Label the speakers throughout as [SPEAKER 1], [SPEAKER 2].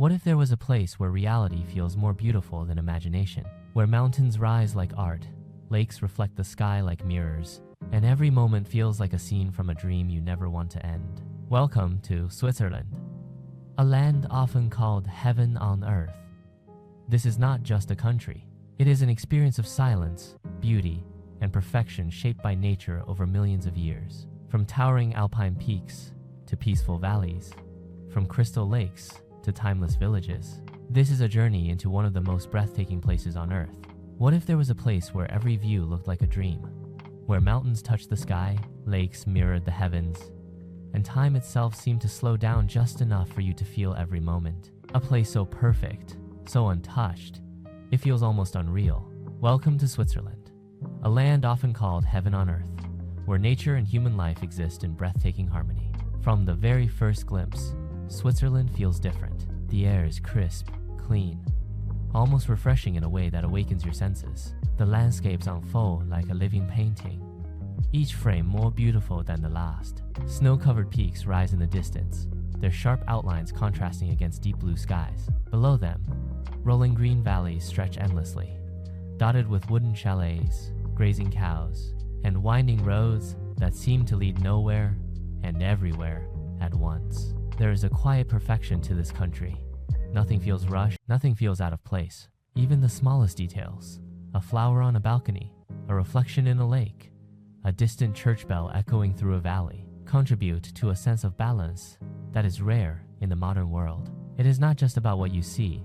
[SPEAKER 1] What if there was a place where reality feels more beautiful than imagination? Where mountains rise like art, lakes reflect the sky like mirrors, and every moment feels like a scene from a dream you never want to end. Welcome to Switzerland, a land often called heaven on earth. This is not just a country. It is an experience of silence, beauty, and perfection shaped by nature over millions of years. From towering alpine peaks to peaceful valleys, from crystal lakes to timeless villages, this is a journey into one of the most breathtaking places on earth. What if there was a place where every view looked like a dream? Where mountains touched the sky, lakes mirrored the heavens, and time itself seemed to slow down just enough for you to feel every moment. A place so perfect, so untouched, it feels almost unreal. Welcome to Switzerland, a land often called heaven on earth, where nature and human life exist in breathtaking harmony. From the very first glimpse, Switzerland feels different. The air is crisp, clean, almost refreshing in a way that awakens your senses. The landscapes unfold like a living painting, each frame more beautiful than the last. Snow-covered peaks rise in the distance, their sharp outlines contrasting against deep blue skies. Below them, rolling green valleys stretch endlessly, dotted with wooden chalets, grazing cows, and winding roads that seem to lead nowhere and everywhere at once. There is a quiet perfection to this country. Nothing feels rushed, nothing feels out of place. Even the smallest details, a flower on a balcony, a reflection in a lake, a distant church bell echoing through a valley, contribute to a sense of balance that is rare in the modern world. It is not just about what you see,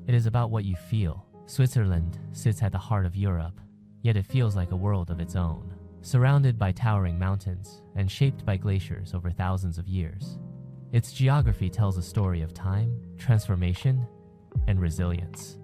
[SPEAKER 1] it is about what you feel. Switzerland sits at the heart of Europe, yet it feels like a world of its own, surrounded by towering mountains and shaped by glaciers over thousands of years. Its geography tells a story of time, transformation, and resilience.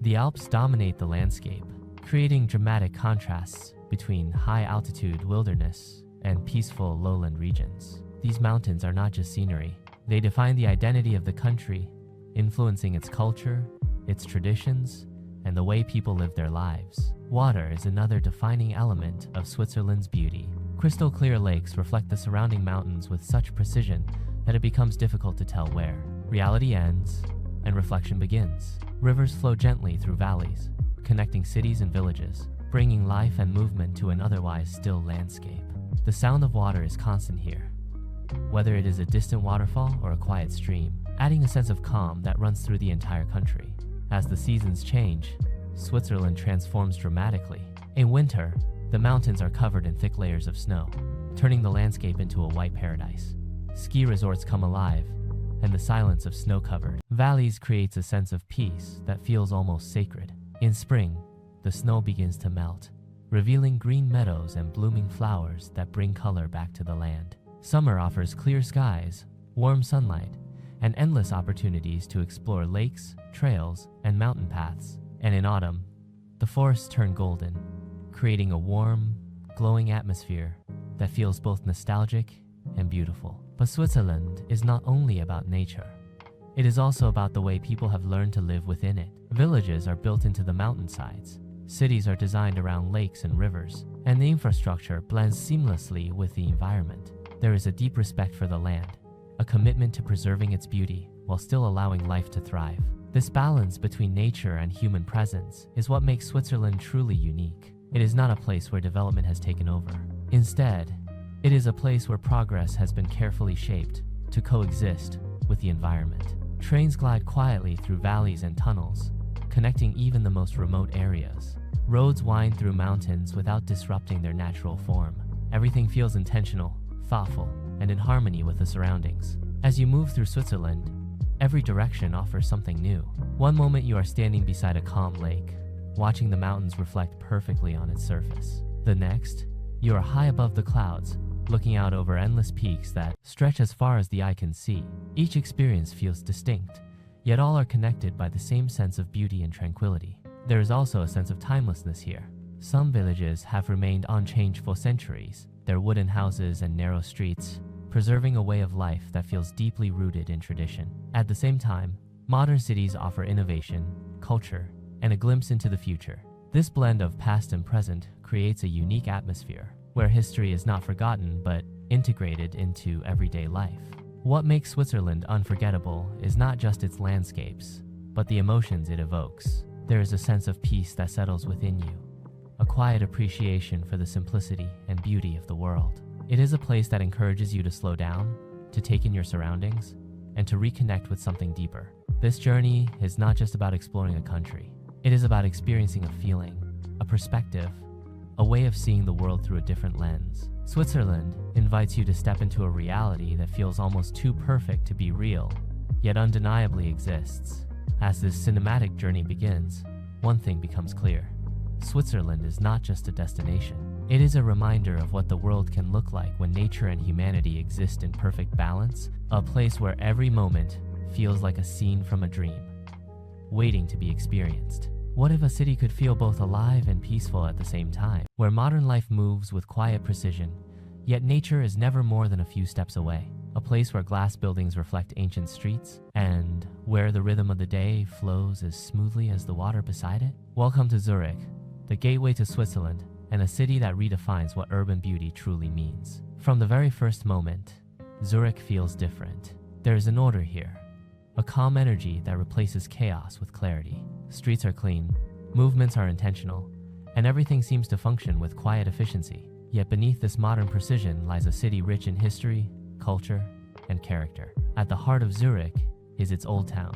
[SPEAKER 1] The Alps dominate the landscape, creating dramatic contrasts between high-altitude wilderness and peaceful lowland regions. These mountains are not just scenery. They define the identity of the country, influencing its culture, its traditions, and the way people live their lives. Water is another defining element of Switzerland's beauty. Crystal clear lakes reflect the surrounding mountains with such precision that it becomes difficult to tell where reality ends and reflection begins. Rivers flow gently through valleys, connecting cities and villages, bringing life and movement to an otherwise still landscape. The sound of water is constant here, whether it is a distant waterfall or a quiet stream, adding a sense of calm that runs through the entire country. As the seasons change, Switzerland transforms dramatically. In winter, the mountains are covered in thick layers of snow, turning the landscape into a white paradise. Ski resorts come alive, and the silence of snow-covered valleys creates a sense of peace that feels almost sacred. In spring, the snow begins to melt, revealing green meadows and blooming flowers that bring color back to the land. Summer offers clear skies, warm sunlight, and endless opportunities to explore lakes, trails, and mountain paths. And in autumn, the forests turn golden, creating a warm, glowing atmosphere that feels both nostalgic and beautiful. But Switzerland is not only about nature. It is also about the way people have learned to live within it. Villages are built into the mountainsides. Cities are designed around lakes and rivers, and the infrastructure blends seamlessly with the environment. There is a deep respect for the land, a commitment to preserving its beauty while still allowing life to thrive. This balance between nature and human presence is what makes Switzerland truly unique. It is not a place where development has taken over. Instead, it is a place where progress has been carefully shaped to coexist with the environment. Trains glide quietly through valleys and tunnels, connecting even the most remote areas. Roads wind through mountains without disrupting their natural form. Everything feels intentional, thoughtful, and in harmony with the surroundings. As you move through Switzerland, every direction offers something new. One moment you are standing beside a calm lake, watching the mountains reflect perfectly on its surface. The next, you are high above the clouds, looking out over endless peaks that stretch as far as the eye can see. Each experience feels distinct, yet all are connected by the same sense of beauty and tranquility. There is also a sense of timelessness here. Some villages have remained unchanged for centuries, their wooden houses and narrow streets preserving a way of life that feels deeply rooted in tradition. At the same time, modern cities offer innovation, culture, and a glimpse into the future. This blend of past and present creates a unique atmosphere, where history is not forgotten but integrated into everyday life. What makes Switzerland unforgettable is not just its landscapes, but the emotions it evokes. There is a sense of peace that settles within you, a quiet appreciation for the simplicity and beauty of the world. It is a place that encourages you to slow down, to take in your surroundings, and to reconnect with something deeper. This journey is not just about exploring a country. It is about experiencing a feeling, a perspective, a way of seeing the world through a different lens. Switzerland invites you to step into a reality that feels almost too perfect to be real, yet undeniably exists. As this cinematic journey begins, one thing becomes clear. Switzerland is not just a destination. It is a reminder of what the world can look like when nature and humanity exist in perfect balance, a place where every moment feels like a scene from a dream, waiting to be experienced. What if a city could feel both alive and peaceful at the same time, where modern life moves with quiet precision, yet nature is never more than a few steps away? A place where glass buildings reflect ancient streets, and where the rhythm of the day flows as smoothly as the water beside it? Welcome to Zurich, the gateway to Switzerland, and a city that redefines what urban beauty truly means. From the very first moment, Zurich feels different. There is an order here, a calm energy that replaces chaos with clarity. Streets are clean, movements are intentional, and everything seems to function with quiet efficiency. Yet beneath this modern precision lies a city rich in history, culture, and character. At the heart of Zurich is its old town,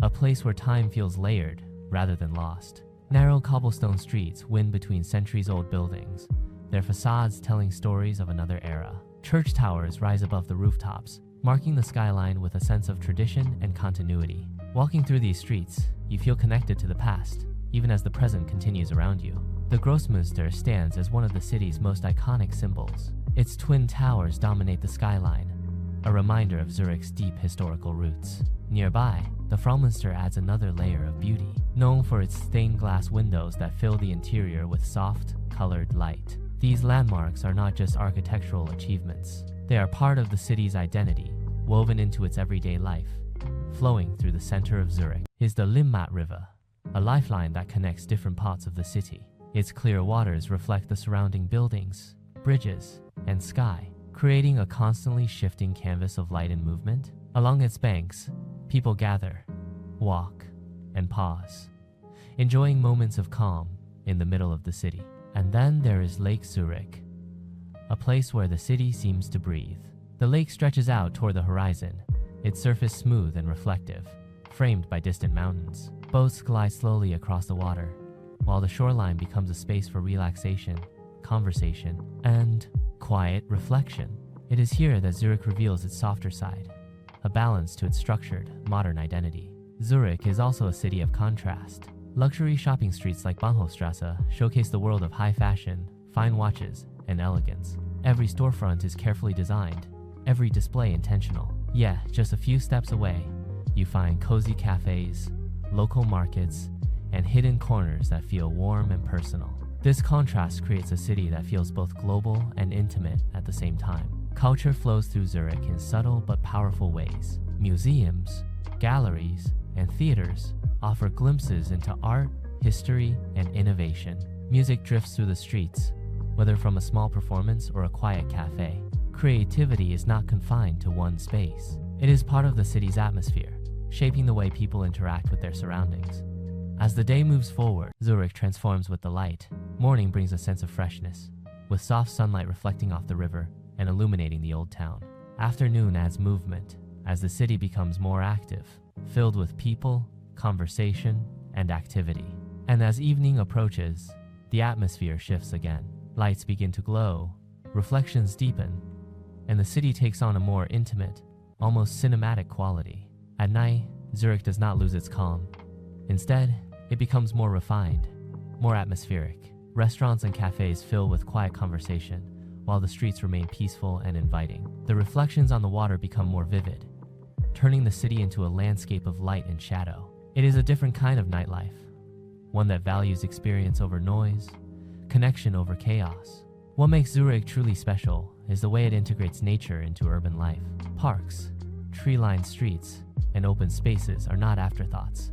[SPEAKER 1] a place where time feels layered rather than lost. Narrow cobblestone streets wind between centuries-old buildings, their facades telling stories of another era. Church towers rise above the rooftops, marking the skyline with a sense of tradition and continuity. Walking through these streets, you feel connected to the past, even as the present continues around you. The Grossmünster stands as one of the city's most iconic symbols. Its twin towers dominate the skyline, a reminder of Zurich's deep historical roots. Nearby, the Fraumünster adds another layer of beauty, known for its stained glass windows that fill the interior with soft, colored light. These landmarks are not just architectural achievements. They are part of the city's identity, woven into its everyday life. Flowing through the center of Zurich is the Limmat River, a lifeline that connects different parts of the city. Its clear waters reflect the surrounding buildings, bridges, and sky, creating a constantly shifting canvas of light and movement. Along its banks, people gather, walk, and pause, enjoying moments of calm in the middle of the city. And then there is Lake Zurich, a place where the city seems to breathe. The lake stretches out toward the horizon, its surface smooth and reflective, framed by distant mountains. Boats glide slowly across the water, while the shoreline becomes a space for relaxation, conversation, and quiet reflection. It is here that Zurich reveals its softer side, a balance to its structured, modern identity. Zurich is also a city of contrast. Luxury shopping streets like Bahnhofstrasse showcase the world of high fashion, fine watches, and elegance. Every storefront is carefully designed, every display intentional. Yeah, just a few steps away, you find cozy cafes, local markets, and hidden corners that feel warm and personal. This contrast creates a city that feels both global and intimate at the same time. Culture flows through Zurich in subtle but powerful ways. Museums, galleries, and theaters offer glimpses into art, history, and innovation. Music drifts through the streets, whether from a small performance or a quiet cafe. Creativity is not confined to one space. It is part of the city's atmosphere, shaping the way people interact with their surroundings. As the day moves forward, Zurich transforms with the light. Morning brings a sense of freshness, with soft sunlight reflecting off the river and illuminating the old town. Afternoon adds movement, as the city becomes more active, filled with people, conversation, and activity. And as evening approaches, the atmosphere shifts again. Lights begin to glow, reflections deepen, and the city takes on a more intimate, almost cinematic quality. At night, Zurich does not lose its calm. Instead, it becomes more refined, more atmospheric. Restaurants and cafes fill with quiet conversation, while the streets remain peaceful and inviting. The reflections on the water become more vivid, turning the city into a landscape of light and shadow. It is a different kind of nightlife, one that values experience over noise, connection over chaos. What makes Zurich truly special is the way it integrates nature into urban life. Parks, tree-lined streets, and open spaces are not afterthoughts.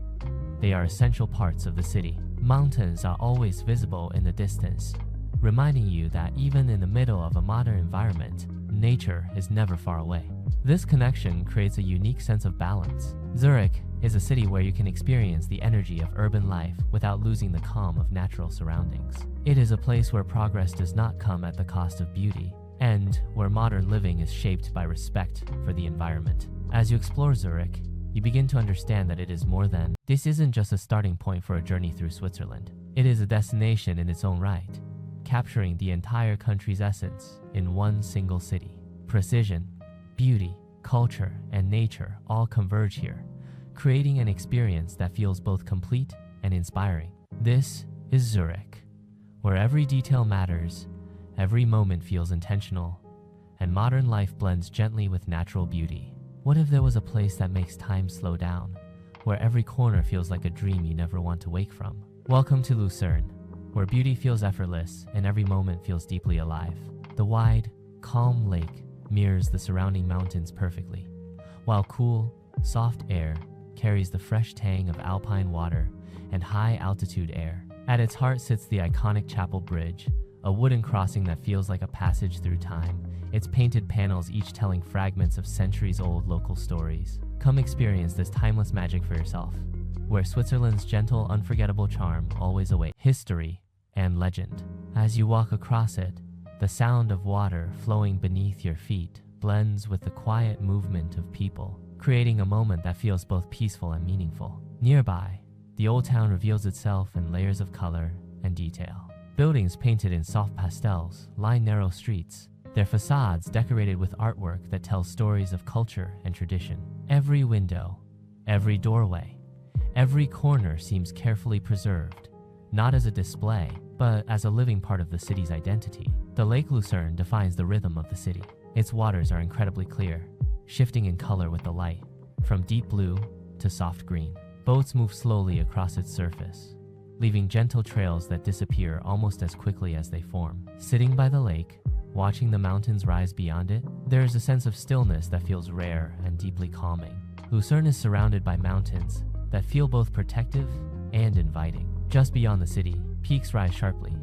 [SPEAKER 1] They are essential parts of the city. Mountains are always visible in the distance, reminding you that even in the middle of a modern environment, nature is never far away. This connection creates a unique sense of balance. Zurich is a city where you can experience the energy of urban life without losing the calm of natural surroundings. It is a place where progress does not come at the cost of beauty, and where modern living is shaped by respect for the environment. As you explore Zurich, you begin to understand that it is more than. This isn't just a starting point for a journey through Switzerland. It is a destination in its own right, capturing the entire country's essence in one single city. Precision, beauty, culture, and nature all converge here, creating an experience that feels both complete and inspiring. This is Zurich, where every detail matters, every moment feels intentional, and modern life blends gently with natural beauty. What if there was a place that makes time slow down, where every corner feels like a dream you never want to wake from? Welcome to Lucerne, where beauty feels effortless and every moment feels deeply alive. The wide, calm lake mirrors the surrounding mountains perfectly, while cool, soft air carries the fresh tang of alpine water and high-altitude air. At its heart sits the iconic Chapel Bridge, a wooden crossing that feels like a passage through time, its painted panels each telling fragments of centuries-old local stories. Come experience this timeless magic for yourself, where Switzerland's gentle, unforgettable charm always awaits history and legend. As you walk across it, the sound of water flowing beneath your feet blends with the quiet movement of people, creating a moment that feels both peaceful and meaningful. Nearby, the old town reveals itself in layers of color and detail. Buildings painted in soft pastels line narrow streets, their facades decorated with artwork that tells stories of culture and tradition. Every window, every doorway, every corner seems carefully preserved, not as a display, but as a living part of the city's identity. The Lake Lucerne defines the rhythm of the city. Its waters are incredibly clear, shifting in color with the light, from deep blue to soft green. Boats move slowly across its surface, leaving gentle trails that disappear almost as quickly as they form. Sitting by the lake, watching the mountains rise beyond it, there is a sense of stillness that feels rare and deeply calming. Lucerne is surrounded by mountains that feel both protective and inviting. Just beyond the city, peaks rise sharply,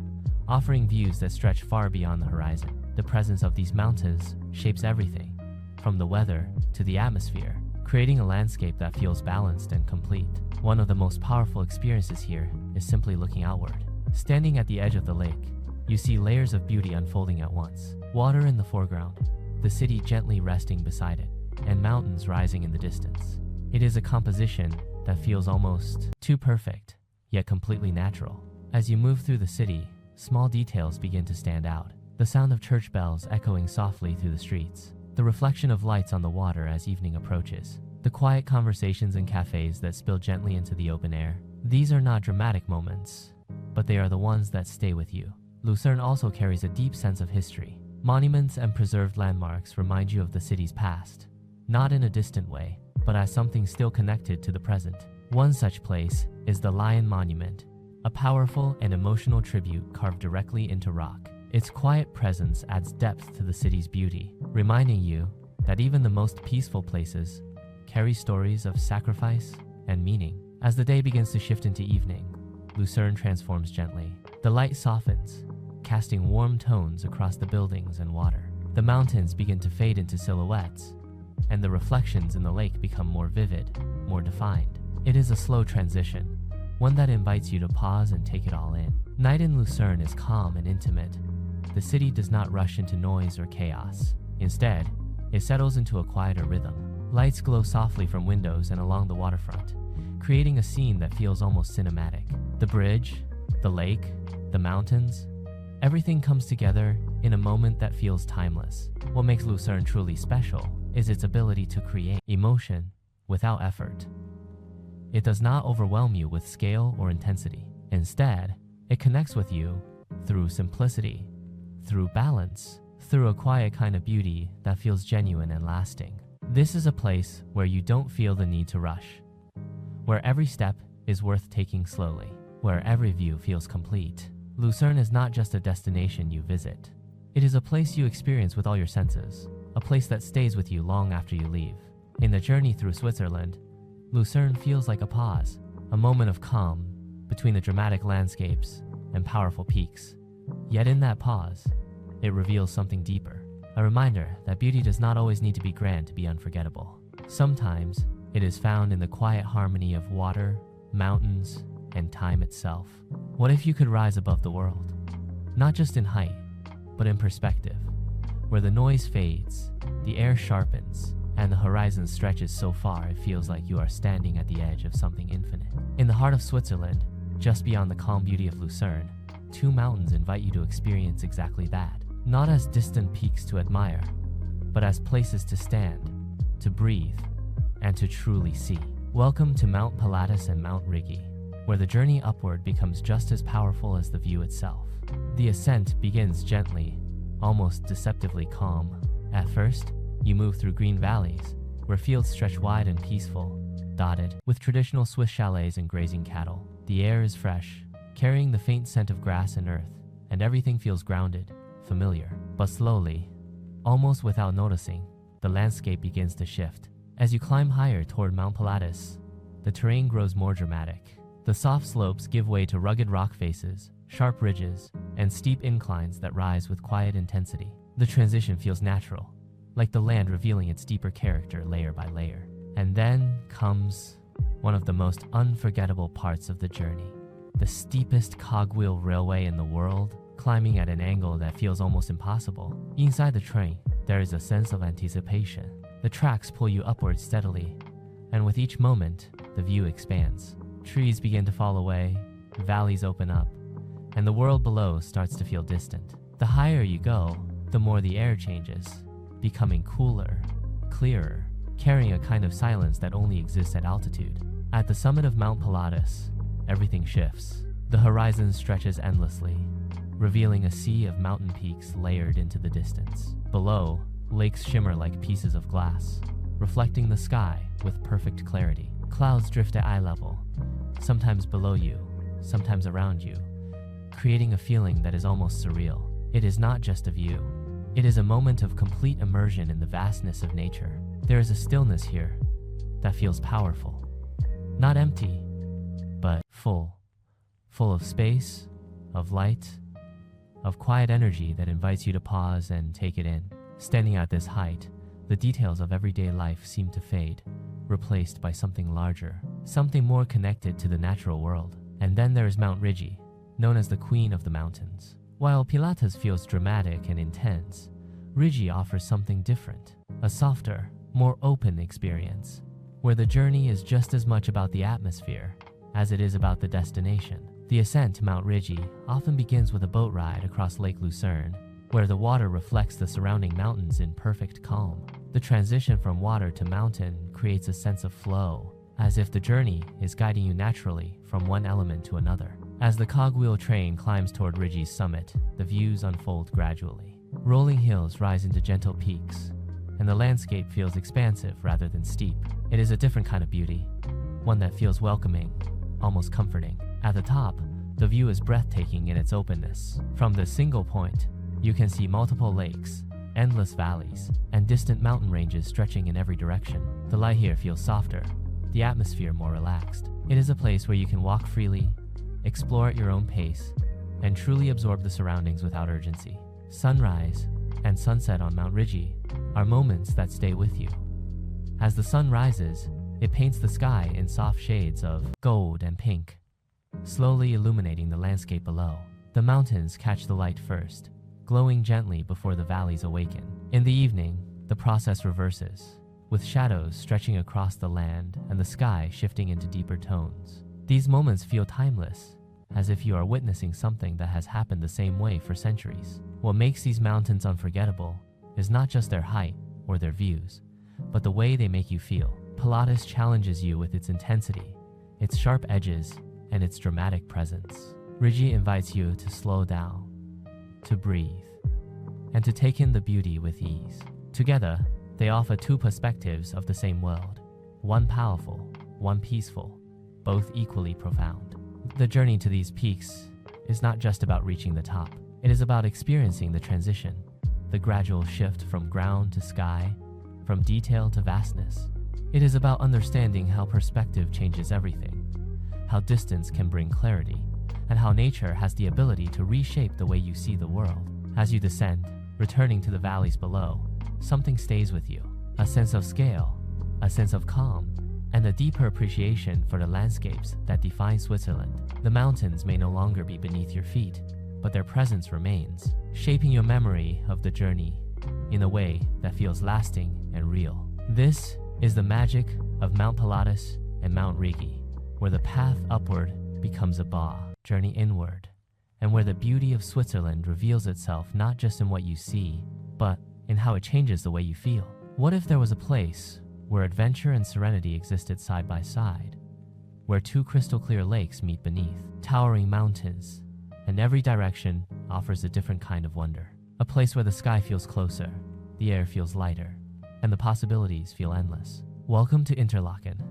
[SPEAKER 1] offering views that stretch far beyond the horizon. The presence of these mountains shapes everything, from the weather to the atmosphere, creating a landscape that feels balanced and complete. One of the most powerful experiences here is simply looking outward. Standing at the edge of the lake, you see layers of beauty unfolding at once. Water in the foreground, the city gently resting beside it, and mountains rising in the distance. It is a composition that feels almost too perfect, yet completely natural. As you move through the city, small details begin to stand out. The sound of church bells echoing softly through the streets, the reflection of lights on the water as evening approaches, the quiet conversations in cafes that spill gently into the open air. These are not dramatic moments, but they are the ones that stay with you. Lucerne also carries a deep sense of history. Monuments and preserved landmarks remind you of the city's past, not in a distant way, but as something still connected to the present. One such place is the Lion Monument, a powerful and emotional tribute carved directly into rock. Its quiet presence adds depth to the city's beauty, reminding you that even the most peaceful places carry stories of sacrifice and meaning. As the day begins to shift into evening, Lucerne transforms gently. The light softens, casting warm tones across the buildings and water. The mountains begin to fade into silhouettes, and the reflections in the lake become more vivid, more defined. It is a slow transition, one that invites you to pause and take it all in. Night in Lucerne is calm and intimate. The city does not rush into noise or chaos. Instead, it settles into a quieter rhythm. Lights glow softly from windows and along the waterfront, creating a scene that feels almost cinematic. The bridge, the lake, the mountains, everything comes together in a moment that feels timeless. What makes Lucerne truly special is its ability to create emotion without effort. It does not overwhelm you with scale or intensity. Instead, it connects with you through simplicity, through balance, through a quiet kind of beauty that feels genuine and lasting. This is a place where you don't feel the need to rush, where every step is worth taking slowly, where every view feels complete. Lucerne is not just a destination you visit. It is a place you experience with all your senses, a place that stays with you long after you leave. In the journey through Switzerland, Lucerne feels like a pause, a moment of calm between the dramatic landscapes and powerful peaks. Yet in that pause, it reveals something deeper, A reminder that beauty does not always need to be grand to be unforgettable. Sometimes it is found in the quiet harmony of water, mountains, and time itself. What if you could rise above the world? Not just in height, but in perspective, where the noise fades, the air sharpens, and the horizon stretches so far it feels like you are standing at the edge of something infinite. In the heart of Switzerland, just beyond the calm beauty of Lucerne, two mountains invite you to experience exactly that. Not as distant peaks to admire, but as places to stand, to breathe, and to truly see. Welcome to Mount Pilatus and Mount Rigi, where the journey upward becomes just as powerful as the view itself. The ascent begins gently, almost deceptively calm. At first, you move through green valleys, where fields stretch wide and peaceful, dotted with traditional Swiss chalets and grazing cattle. The air is fresh, carrying the faint scent of grass and earth, and everything feels grounded, familiar. But slowly, almost without noticing, the landscape begins to shift. As you climb higher toward Mount Pilatus, the terrain grows more dramatic. The soft slopes give way to rugged rock faces, sharp ridges, and steep inclines that rise with quiet intensity. The transition feels natural, like the land revealing its deeper character layer by layer. And then comes one of the most unforgettable parts of the journey. The steepest cogwheel railway in the world, climbing at an angle that feels almost impossible. Inside the train, there is a sense of anticipation. The tracks pull you upward steadily, and with each moment, the view expands. Trees begin to fall away, valleys open up, and the world below starts to feel distant. The higher you go, the more the air changes, becoming cooler, clearer, carrying a kind of silence that only exists at altitude. At the summit of Mount Pilatus, everything shifts. The horizon stretches endlessly, revealing a sea of mountain peaks layered into the distance. Below, lakes shimmer like pieces of glass, reflecting the sky with perfect clarity. Clouds drift at eye level, sometimes below you, sometimes around you, creating a feeling that is almost surreal. It is not just a view. It is a moment of complete immersion in the vastness of nature. There is a stillness here that feels powerful. Not empty, but full of space, of light, of quiet energy that invites you to pause and take it in. Standing at this height, the details of everyday life seem to fade, replaced by something larger, something more connected to the natural world. And then there is Mount Rigi, known as the Queen of the Mountains. While Pilatus feels dramatic and intense, Rigi offers something different, a softer, more open experience, where the journey is just as much about the atmosphere as it is about the destination. The ascent to Mount Rigi often begins with a boat ride across Lake Lucerne, where the water reflects the surrounding mountains in perfect calm. The transition from water to mountain creates a sense of flow, as if the journey is guiding you naturally from one element to another. As the cogwheel train climbs toward Rigi's summit, the views unfold gradually. Rolling hills rise into gentle peaks, and the landscape feels expansive rather than steep. It is a different kind of beauty, one that feels welcoming, almost comforting. At the top, the view is breathtaking in its openness. From this single point, you can see multiple lakes, endless valleys, and distant mountain ranges stretching in every direction. The light here feels softer, the atmosphere more relaxed. It is a place where you can walk freely, explore at your own pace, and truly absorb the surroundings without urgency. Sunrise and sunset on Mount Rigi are moments that stay with you. As the sun rises, it paints the sky in soft shades of gold and pink, slowly illuminating the landscape below. The mountains catch the light first, glowing gently before the valleys awaken. In the evening, the process reverses, with shadows stretching across the land and the sky shifting into deeper tones. These moments feel timeless, as if you are witnessing something that has happened the same way for centuries. What makes these mountains unforgettable is not just their height or their views, but the way they make you feel. Pilatus challenges you with its intensity, its sharp edges, and its dramatic presence. Rigi invites you to slow down, to breathe, and to take in the beauty with ease. Together, they offer two perspectives of the same world, one powerful, one peaceful, both equally profound. The journey to these peaks is not just about reaching the top. It is about experiencing the transition, the gradual shift from ground to sky, from detail to vastness. It is about understanding how perspective changes everything, how distance can bring clarity, and how nature has the ability to reshape the way you see the world. As you descend, returning to the valleys below, something stays with you. A sense of scale, a sense of calm, and a deeper appreciation for the landscapes that define Switzerland. The mountains may no longer be beneath your feet, but their presence remains, shaping your memory of the journey in a way that feels lasting and real. This is the magic of Mount Pilatus and Mount Rigi, where the path upward becomes a journey inward, and where the beauty of Switzerland reveals itself not just in what you see, but in how it changes the way you feel. What if there was a place where adventure and serenity existed side by side, where two crystal clear lakes meet beneath towering mountains, and every direction offers a different kind of wonder? A place where the sky feels closer, the air feels lighter, and the possibilities feel endless. Welcome to Interlaken,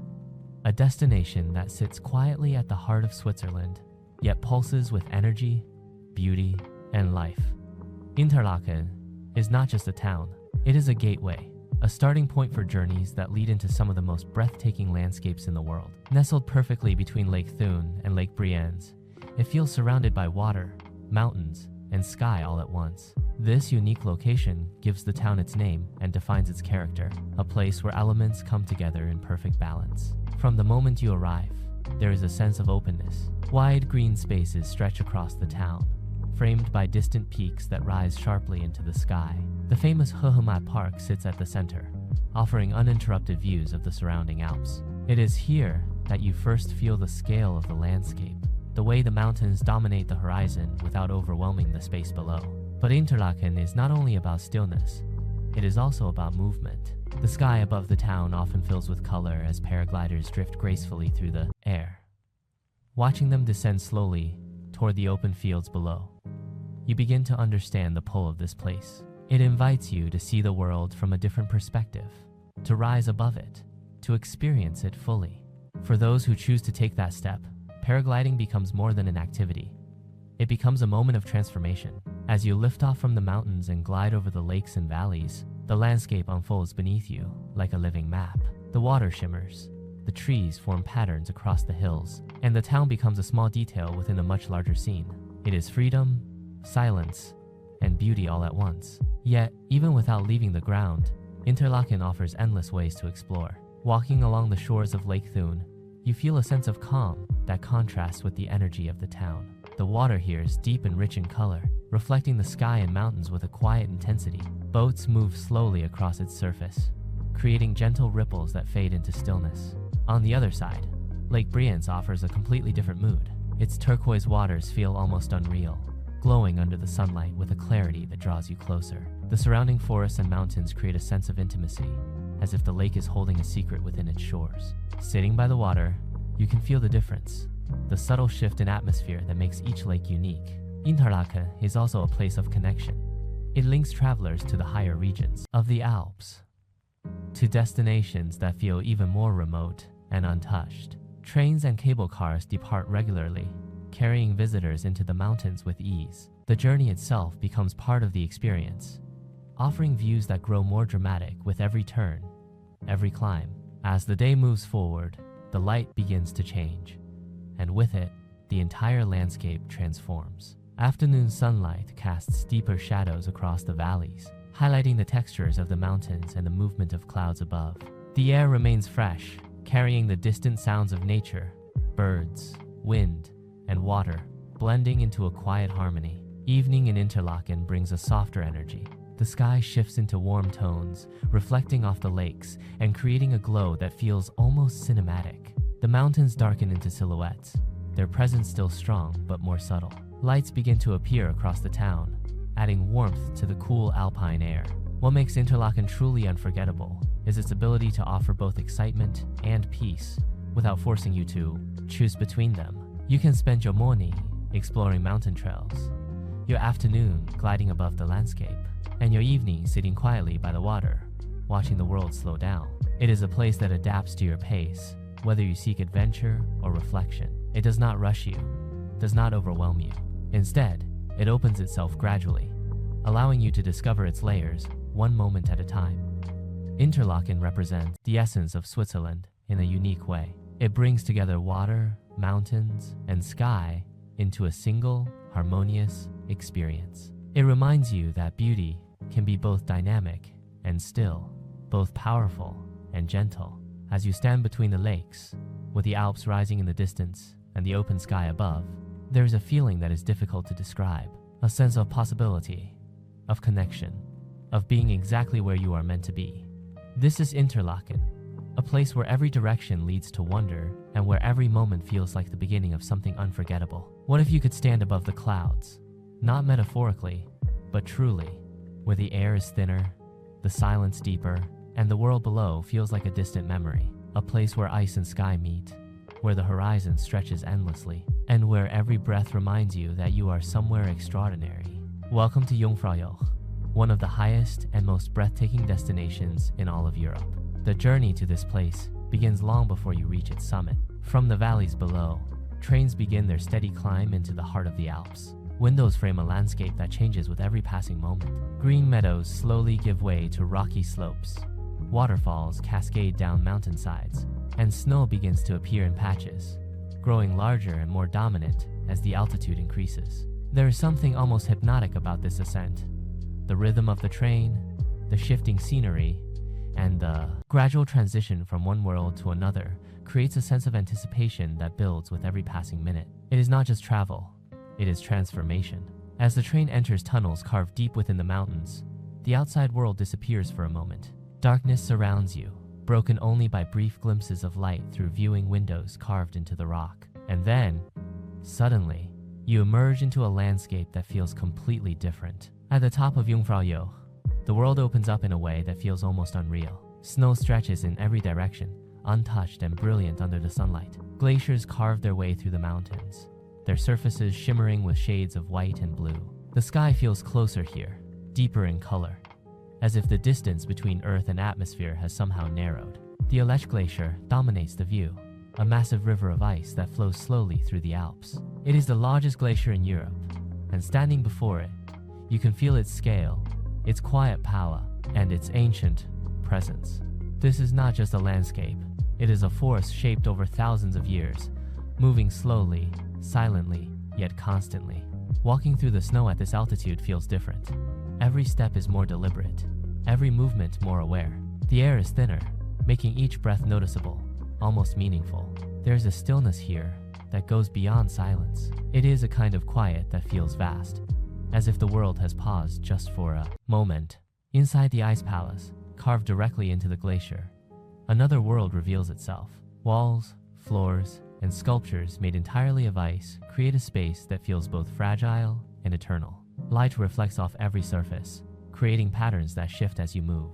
[SPEAKER 1] a destination that sits quietly at the heart of Switzerland, yet pulses with energy, beauty, and life. Interlaken is not just a town, it is a gateway, a starting point for journeys that lead into some of the most breathtaking landscapes in the world. Nestled perfectly between Lake Thun and Lake Brienz, it feels surrounded by water, mountains, and sky all at once. This unique location gives the town its name and defines its character, a place where elements come together in perfect balance. From the moment you arrive, there is a sense of openness. Wide green spaces stretch across the town, framed by distant peaks that rise sharply into the sky. The famous Hohemat Park sits at the center, offering uninterrupted views of the surrounding Alps. It is here that you first feel the scale of the landscape, the way the mountains dominate the horizon without overwhelming the space below. But Interlaken is not only about stillness, it is also about movement. The sky above the town often fills with color as paragliders drift gracefully through the air. Watching them descend slowly toward the open fields below, you begin to understand the pull of this place. It invites you to see the world from a different perspective, to rise above it, to experience it fully. For those who choose to take that step, paragliding becomes more than an activity. It becomes a moment of transformation. As you lift off from the mountains and glide over the lakes and valleys, the landscape unfolds beneath you like a living map. The water shimmers, the trees form patterns across the hills, and the town becomes a small detail within a much larger scene. It is freedom, silence, and beauty all at once. Yet, even without leaving the ground, Interlaken offers endless ways to explore. Walking along the shores of Lake Thun, you feel a sense of calm that contrasts with the energy of the town. The water here is deep and rich in color, reflecting the sky and mountains with a quiet intensity. Boats move slowly across its surface, creating gentle ripples that fade into stillness. On the other side, Lake Brienz offers a completely different mood. Its turquoise waters feel almost unreal, glowing under the sunlight with a clarity that draws you closer. The surrounding forests and mountains create a sense of intimacy, as if the lake is holding a secret within its shores. Sitting by the water, you can feel the difference, the subtle shift in atmosphere that makes each lake unique. Interlaken is also a place of connection. It links travelers to the higher regions of the Alps, to destinations that feel even more remote and untouched. Trains and cable cars depart regularly, carrying visitors into the mountains with ease. The journey itself becomes part of the experience, offering views that grow more dramatic with every turn, every climb. As the day moves forward, the light begins to change, and with it, the entire landscape transforms. Afternoon sunlight casts deeper shadows across the valleys, highlighting the textures of the mountains and the movement of clouds above. The air remains fresh, carrying the distant sounds of nature, birds, wind, and water, blending into a quiet harmony. Evening in Interlaken brings a softer energy. The sky shifts into warm tones, reflecting off the lakes and creating a glow that feels almost cinematic. The mountains darken into silhouettes, their presence still strong but more subtle. Lights begin to appear across the town, adding warmth to the cool alpine air. What makes Interlaken truly unforgettable is its ability to offer both excitement and peace without forcing you to choose between them. You can spend your morning exploring mountain trails, your afternoon gliding above the landscape, and your evening sitting quietly by the water, watching the world slow down. It is a place that adapts to your pace, whether you seek adventure or reflection. It does not rush you, does not overwhelm you. Instead, it opens itself gradually, allowing you to discover its layers one moment at a time. Interlaken represents the essence of Switzerland in a unique way. It brings together water, mountains, and sky into a single, harmonious experience. It reminds you that beauty can be both dynamic and still, both powerful and gentle. As you stand between the lakes, with the Alps rising in the distance and the open sky above, there is a feeling that is difficult to describe, a sense of possibility, of connection, of being exactly where you are meant to be. This is Interlaken, a place where every direction leads to wonder and where every moment feels like the beginning of something unforgettable. What if you could stand above the clouds, not metaphorically, but truly, where the air is thinner, the silence deeper, and the world below feels like a distant memory, a place where ice and sky meet, where the horizon stretches endlessly, and where every breath reminds you that you are somewhere extraordinary. Welcome to Jungfraujoch, one of the highest and most breathtaking destinations in all of Europe. The journey to this place begins long before you reach its summit. From the valleys below, trains begin their steady climb into the heart of the Alps. Windows frame a landscape that changes with every passing moment. Green meadows slowly give way to rocky slopes. Waterfalls cascade down mountainsides, and snow begins to appear in patches, growing larger and more dominant as the altitude increases. There is something almost hypnotic about this ascent. The rhythm of the train, the shifting scenery, and the gradual transition from one world to another creates a sense of anticipation that builds with every passing minute. It is not just travel, it is transformation. As the train enters tunnels carved deep within the mountains, the outside world disappears for a moment. Darkness surrounds you, broken only by brief glimpses of light through viewing windows carved into the rock. And then, suddenly, you emerge into a landscape that feels completely different. At the top of Jungfraujoch, the world opens up in a way that feels almost unreal. Snow stretches in every direction, untouched and brilliant under the sunlight. Glaciers carve their way through the mountains, their surfaces shimmering with shades of white and blue. The sky feels closer here, deeper in color, as if the distance between Earth and atmosphere has somehow narrowed. The Alpes Glacier dominates the view, a massive river of ice that flows slowly through the Alps. It is the largest glacier in Europe, and standing before it, you can feel its scale, its quiet power, and its ancient presence. This is not just a landscape, it is a force shaped over thousands of years, moving slowly, silently, yet constantly. Walking through the snow at this altitude feels different. Every step is more deliberate, every movement more aware. The air is thinner, making each breath noticeable, almost meaningful. There's a stillness here that goes beyond silence. It is a kind of quiet that feels vast, as if the world has paused just for a moment. Inside the ice palace, carved directly into the glacier, another world reveals itself. Walls, floors, and sculptures made entirely of ice create a space that feels both fragile and eternal. Light reflects off every surface, creating patterns that shift as you move.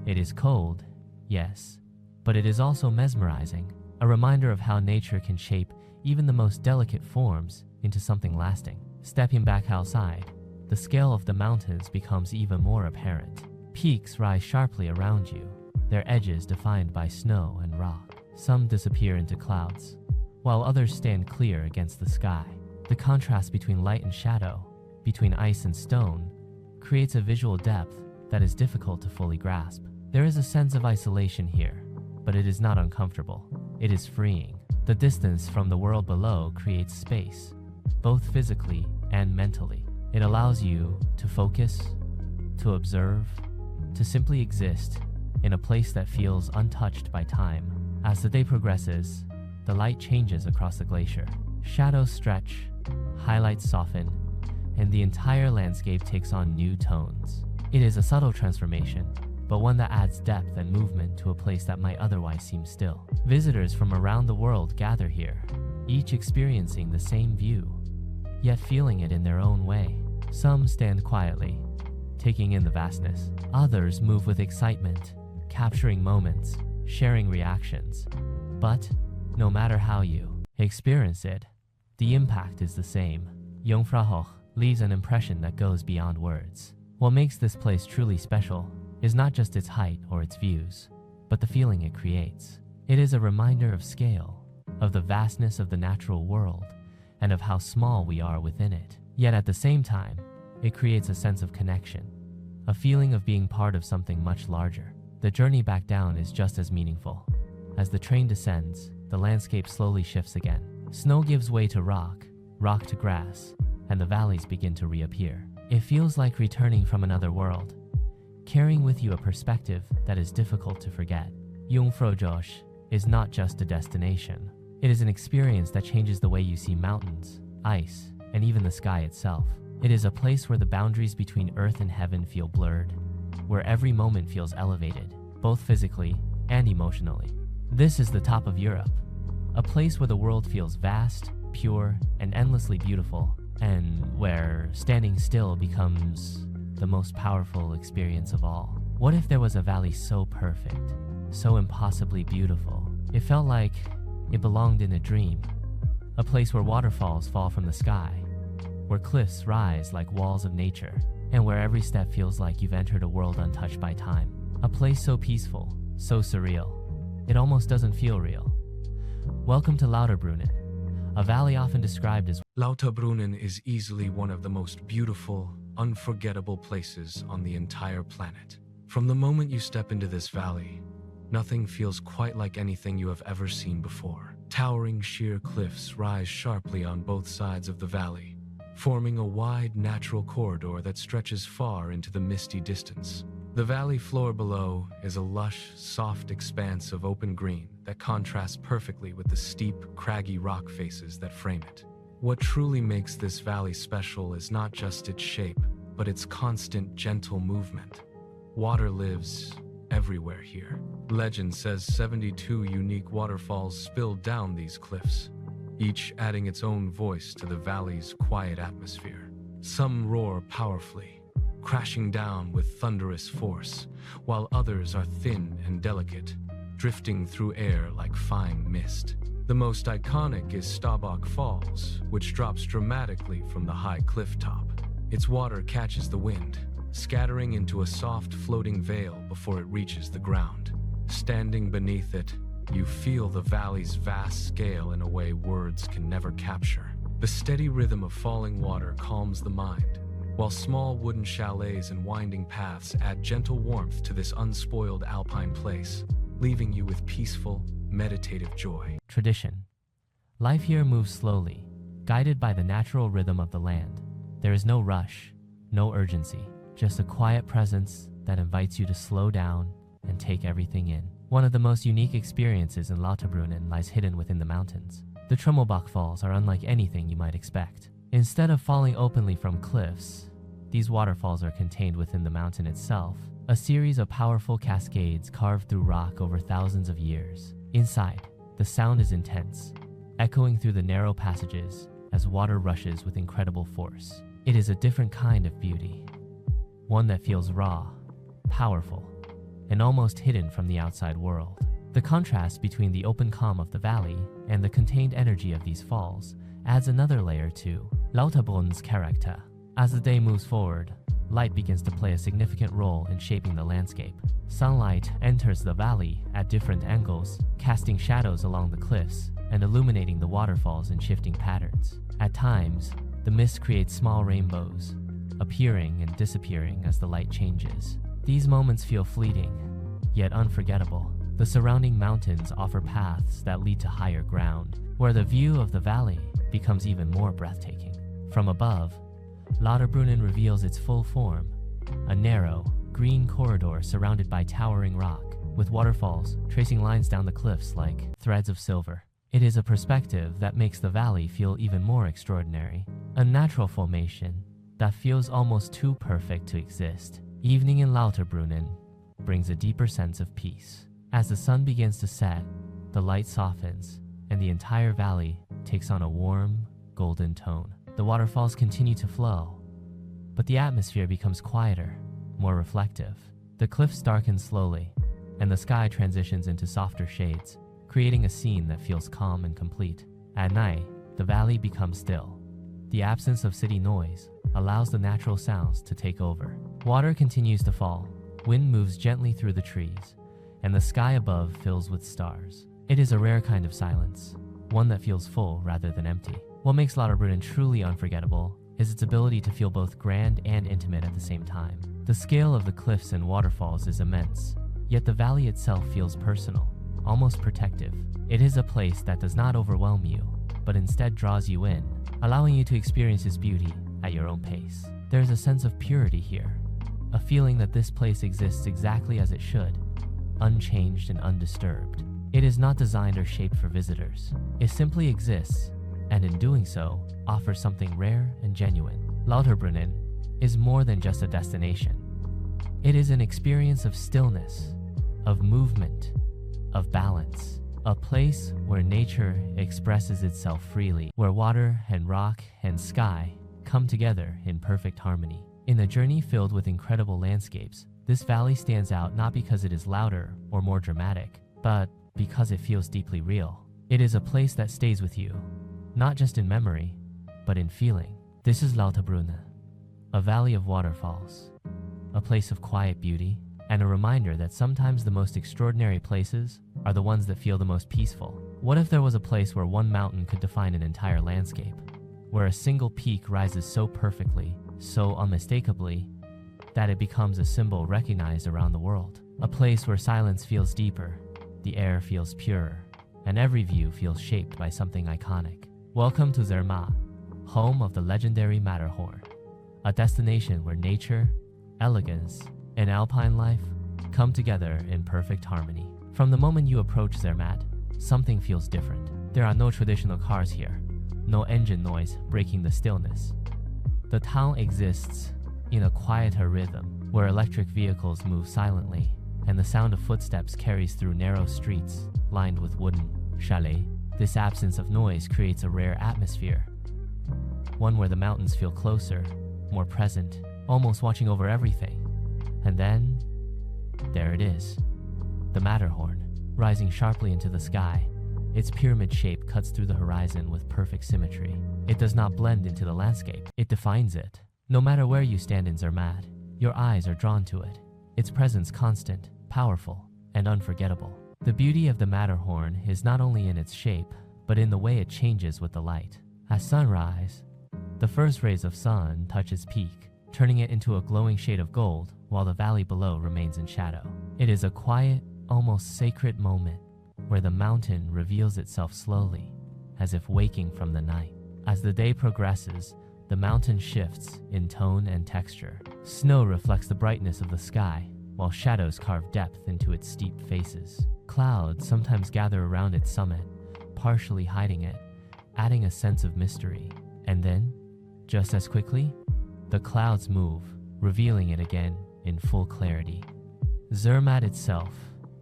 [SPEAKER 1] It is cold, yes, but it is also mesmerizing, a reminder of how nature can shape even the most delicate forms into something lasting. Stepping back outside, the scale of the mountains becomes even more apparent. Peaks rise sharply around you, their edges defined by snow and rock. Some disappear into clouds, while others stand clear against the sky. The contrast between light and shadow, between ice and stone, creates a visual depth that is difficult to fully grasp. There is a sense of isolation here, but it is not uncomfortable. It is freeing. The distance from the world below creates space, both physically and mentally. It allows you to focus, to observe, to simply exist in a place that feels untouched by time. As the day progresses, the light changes across the glacier. Shadows stretch, highlights soften, and the entire landscape takes on new tones. It is a subtle transformation, but one that adds depth and movement to a place that might otherwise seem still. Visitors from around the world gather here, each experiencing the same view, yet feeling it in their own way. Some stand quietly, taking in the vastness. Others move with excitement, capturing moments, sharing reactions. But no matter how you experience it, the impact is the same. Jungfraujoch leaves an impression that goes beyond words. What makes this place truly special is not just its height or its views, but the feeling it creates. It is a reminder of scale, of the vastness of the natural world, and of how small we are within it. Yet at the same time, it creates a sense of connection, a feeling of being part of something much larger. The journey back down is just as meaningful. As the train descends, the landscape slowly shifts again. Snow gives way to rock, rock to grass, and the valleys begin to reappear. It feels like returning from another world, carrying with you a perspective that is difficult to forget. Jungfraujoch is not just a destination. It is an experience that changes the way you see mountains, ice, and even the sky itself. It is a place where the boundaries between earth and heaven feel blurred, where every moment feels elevated, both physically and emotionally. This is the top of Europe, a place where the world feels vast, pure, and endlessly beautiful, and where standing still becomes the most powerful experience of all. What if there was a valley so perfect, so impossibly beautiful? It felt like it belonged in a dream, a place where waterfalls fall from the sky, where cliffs rise like walls of nature, and where every step feels like you've entered a world untouched by time. A place so peaceful, so surreal, it almost doesn't feel real. Welcome to Lauterbrunnen, a valley often described as
[SPEAKER 2] Lauterbrunnen is easily one of the most beautiful, unforgettable places on the entire planet. From the moment you step into this valley, nothing feels quite like anything you have ever seen before. Towering sheer cliffs rise sharply on both sides of the valley, forming a wide natural corridor that stretches far into the misty distance. The valley floor below is a lush, soft expanse of open green that contrasts perfectly with the steep, craggy rock faces that frame it. What truly makes this valley special is not just its shape, but its constant, gentle movement. Water lives everywhere here. Legend says 72 unique waterfalls spill down these cliffs, each adding its own voice to the valley's quiet atmosphere. Some roar powerfully, crashing down with thunderous force, while others are thin and delicate, drifting through air like fine mist. The most iconic is Staubach Falls, which drops dramatically from the high cliff top. Its water catches the wind, scattering into a soft floating veil before it reaches the ground. Standing beneath it, you feel the valley's vast scale in a way words can never capture. The steady rhythm of falling water calms the mind, while small wooden chalets and winding paths add gentle warmth to this unspoiled alpine place, leaving you with peaceful, meditative joy.
[SPEAKER 1] tradition. Life here moves slowly, guided by the natural rhythm of the land. There is no rush, no urgency, just a quiet presence that invites you to slow down and take everything in. One of the most unique experiences in Lauterbrunnen lies hidden within the mountains. The Trommelbach Falls are unlike anything you might expect. Instead of falling openly from cliffs, these waterfalls are contained within the mountain itself, a series of powerful cascades carved through rock over thousands of years. Inside, the sound is intense, echoing through the narrow passages as water rushes with incredible force. It is a different kind of beauty, one that feels raw, powerful, and almost hidden from the outside world. The contrast between the open calm of the valley and the contained energy of these falls adds another layer to Lauterbrunnen's character. As the day moves forward, light begins to play a significant role in shaping the landscape. Sunlight enters the valley at different angles, casting shadows along the cliffs and illuminating the waterfalls in shifting patterns. At times, the mist creates small rainbows, appearing and disappearing as the light changes. These moments feel fleeting, yet unforgettable. The surrounding mountains offer paths that lead to higher ground, where the view of the valley becomes even more breathtaking. From above, Lauterbrunnen reveals its full form, a narrow, green corridor surrounded by towering rock, with waterfalls tracing lines down the cliffs like threads of silver. It is a perspective that makes the valley feel even more extraordinary, a natural formation that feels almost too perfect to exist. Evening in Lauterbrunnen brings a deeper sense of peace. As the sun begins to set, the light softens, and the entire valley takes on a warm, golden tone. The waterfalls continue to flow, but the atmosphere becomes quieter, more reflective. The cliffs darken slowly, and the sky transitions into softer shades, creating a scene that feels calm and complete. At night, the valley becomes still. The absence of city noise allows the natural sounds to take over. Water continues to fall, wind moves gently through the trees, and the sky above fills with stars. It is a rare kind of silence, one that feels full rather than empty. What makes Lauterbrunnen truly unforgettable is its ability to feel both grand and intimate at the same time. The scale of the cliffs and waterfalls is immense, yet the valley itself feels personal, almost protective. It is a place that does not overwhelm you, but instead draws you in, allowing you to experience its beauty at your own pace. There is a sense of purity here, a feeling that this place exists exactly as it should, unchanged and undisturbed. It is not designed or shaped for visitors. It simply exists, and in doing so, offers something rare and genuine. Lauterbrunnen is more than just a destination. It is an experience of stillness, of movement, of balance. A place where nature expresses itself freely, where water and rock and sky come together in perfect harmony. In a journey filled with incredible landscapes, this valley stands out not because it is louder or more dramatic, but because it feels deeply real. It is a place that stays with you, not just in memory, but in feeling. This is Lauterbrunnen, a valley of waterfalls, a place of quiet beauty, and a reminder that sometimes the most extraordinary places are the ones that feel the most peaceful. What if there was a place where one mountain could define an entire landscape, where a single peak rises so perfectly, so unmistakably, that it becomes a symbol recognized around the world? A place where silence feels deeper, the air feels purer, and every view feels shaped by something iconic. Welcome to Zermatt, home of the legendary Matterhorn, a destination where nature, elegance, and alpine life come together in perfect harmony. From the moment you approach Zermatt, something feels different. There are no traditional cars here, no engine noise breaking the stillness. The town exists in a quieter rhythm, where electric vehicles move silently, and the sound of footsteps carries through narrow streets lined with wooden chalets. This absence of noise creates a rare atmosphere, one where the mountains feel closer, more present, almost watching over everything. And then, there it is, the Matterhorn, rising sharply into the sky. Its pyramid shape cuts through the horizon with perfect symmetry. It does not blend into the landscape, it defines it. No matter where you stand in Zermatt, your eyes are drawn to it. Its presence constant, powerful, and unforgettable. The beauty of the Matterhorn is not only in its shape, but in the way it changes with the light. At sunrise, the first rays of sun touch its peak, turning it into a glowing shade of gold, while the valley below remains in shadow. It is a quiet, almost sacred moment where the mountain reveals itself slowly, as if waking from the night. As the day progresses, the mountain shifts in tone and texture. Snow reflects the brightness of the sky, while shadows carve depth into its steep faces. Clouds sometimes gather around its summit, partially hiding it, adding a sense of mystery. And then, just as quickly, the clouds move, revealing it again in full clarity. Zermatt itself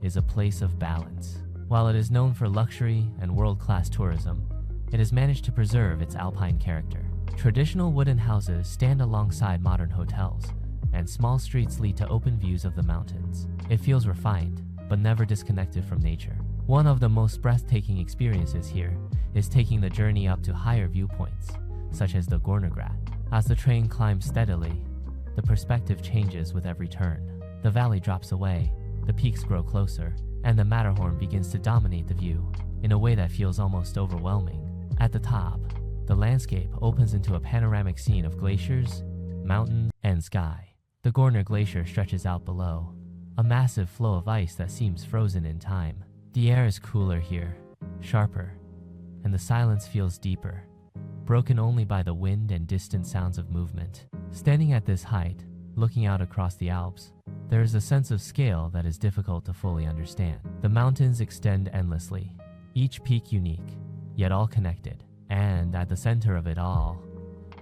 [SPEAKER 1] is a place of balance. While it is known for luxury and world-class tourism, it has managed to preserve its alpine character. Traditional wooden houses stand alongside modern hotels, and small streets lead to open views of the mountains. It feels refined, but never disconnected from nature. One of the most breathtaking experiences here is taking the journey up to higher viewpoints, such as the Gornergrat. As the train climbs steadily, the perspective changes with every turn. The valley drops away, the peaks grow closer, and the Matterhorn begins to dominate the view in a way that feels almost overwhelming. At the top, the landscape opens into a panoramic scene of glaciers, mountains, and sky. The Gorner Glacier stretches out below, a massive flow of ice that seems frozen in time. The air is cooler here, sharper, and the silence feels deeper, broken only by the wind and distant sounds of movement. Standing at this height, looking out across the Alps, there is a sense of scale that is difficult to fully understand. The mountains extend endlessly, each peak unique, yet all connected. And at the center of it all,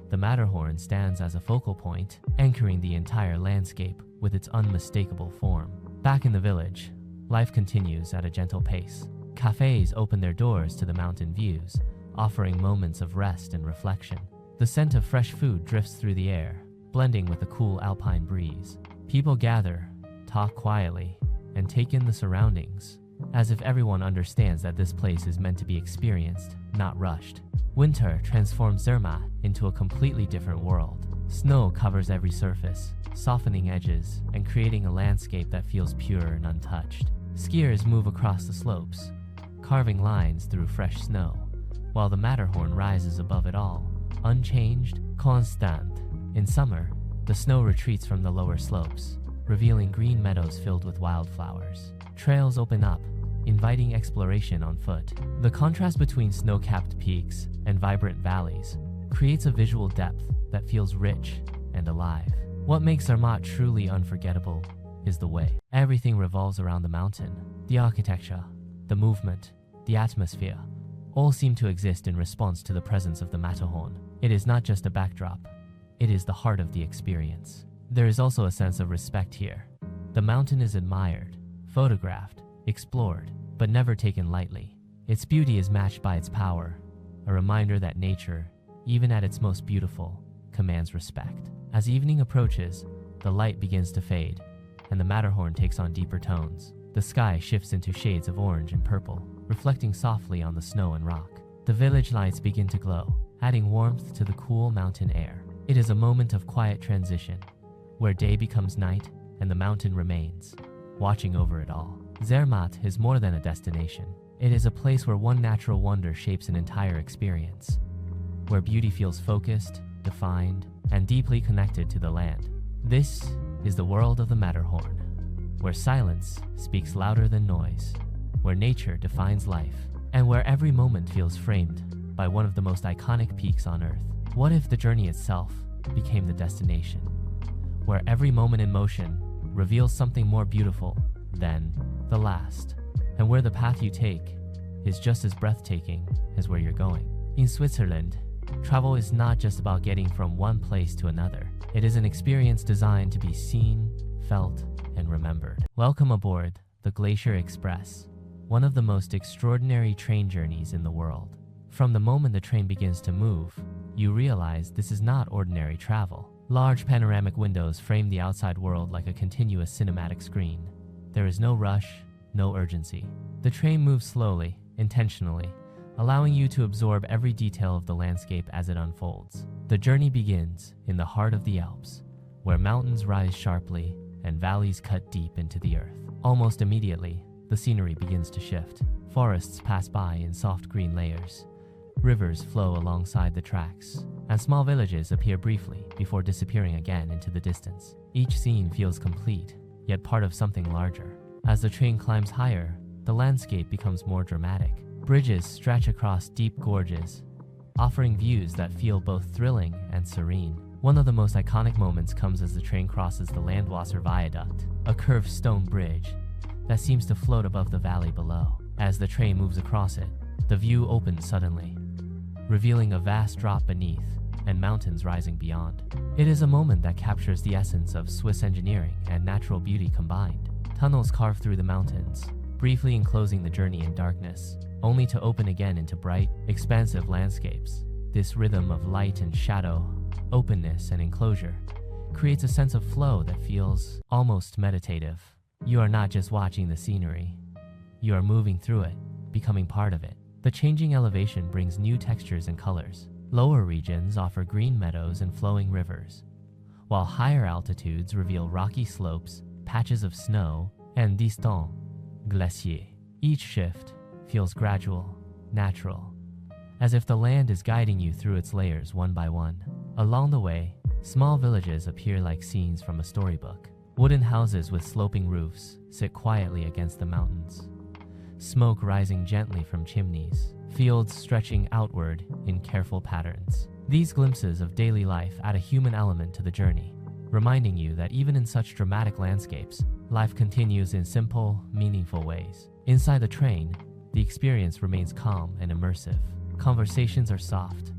[SPEAKER 1] the Matterhorn stands as a focal point, anchoring the entire landscape with its unmistakable form. Back in the village, life continues at a gentle pace. Cafes open their doors to the mountain views, offering moments of rest and reflection. The scent of fresh food drifts through the air, blending with the cool alpine breeze. People gather, talk quietly, and take in the surroundings, as if everyone understands that this place is meant to be experienced, not rushed. Winter transforms Zermatt into a completely different world. Snow covers every surface, softening edges and creating a landscape that feels pure and untouched. Skiers move across the slopes, carving lines through fresh snow, while the Matterhorn rises above it all, unchanged, constant. In summer, the snow retreats from the lower slopes, revealing green meadows filled with wildflowers. Trails open up, inviting exploration on foot. The contrast between snow-capped peaks and vibrant valleys creates a visual depth that feels rich and alive. What makes Zermatt truly unforgettable is the way. Everything revolves around the mountain. The architecture, the movement, the atmosphere, all seem to exist in response to the presence of the Matterhorn. It is not just a backdrop, it is the heart of the experience. There is also a sense of respect here. The mountain is admired, photographed, explored, but never taken lightly. Its beauty is matched by its power, a reminder that nature, even at its most beautiful, commands respect. As evening approaches, the light begins to fade, and the Matterhorn takes on deeper tones. The sky shifts into shades of orange and purple, reflecting softly on the snow and rock. The village lights begin to glow, adding warmth to the cool mountain air. It is a moment of quiet transition, where day becomes night and the mountain remains, watching over it all. Zermatt is more than a destination. It is a place where one natural wonder shapes an entire experience, where beauty feels focused, defined, and deeply connected to the land. This is the world of the Matterhorn, where silence speaks louder than noise, where nature defines life, and where every moment feels framed by one of the most iconic peaks on Earth. What if the journey itself became the destination, where every moment in motion reveals something more beautiful than the last, and where the path you take is just as breathtaking as where you're going? In Switzerland, travel is not just about getting from one place to another. It is an experience designed to be seen, felt, and remembered. Welcome aboard the Glacier Express, one of the most extraordinary train journeys in the world. From the moment the train begins to move, you realize this is not ordinary travel. Large panoramic windows frame the outside world like a continuous cinematic screen. There is no rush, no urgency. The train moves slowly, intentionally, allowing you to absorb every detail of the landscape as it unfolds. The journey begins in the heart of the Alps, where mountains rise sharply and valleys cut deep into the earth. Almost immediately, the scenery begins to shift. Forests pass by in soft green layers. Rivers flow alongside the tracks, and small villages appear briefly before disappearing again into the distance. Each scene feels complete, yet part of something larger. As the train climbs higher, the landscape becomes more dramatic. Bridges stretch across deep gorges, offering views that feel both thrilling and serene. One of the most iconic moments comes as the train crosses the Landwasser Viaduct, a curved stone bridge that seems to float above the valley below. As the train moves across it, the view opens suddenly, revealing a vast drop beneath and mountains rising beyond. It is a moment that captures the essence of Swiss engineering and natural beauty combined. Tunnels carve through the mountains, briefly enclosing the journey in darkness, only to open again into bright, expansive landscapes. This rhythm of light and shadow, openness and enclosure, creates a sense of flow that feels almost meditative. You are not just watching the scenery, you are moving through it, becoming part of it. The changing elevation brings new textures and colors. Lower regions offer green meadows and flowing rivers, while higher altitudes reveal rocky slopes, patches of snow, and distant glaciers. Each shift feels gradual, natural, as if the land is guiding you through its layers one by one. Along the way, small villages appear like scenes from a storybook. Wooden houses with sloping roofs sit quietly against the mountains, smoke rising gently from chimneys, fields stretching outward in careful patterns. These glimpses of daily life add a human element to the journey, reminding you that even in such dramatic landscapes, life continues in simple, meaningful ways. Inside the train, the experience remains calm and immersive. Conversations are soft,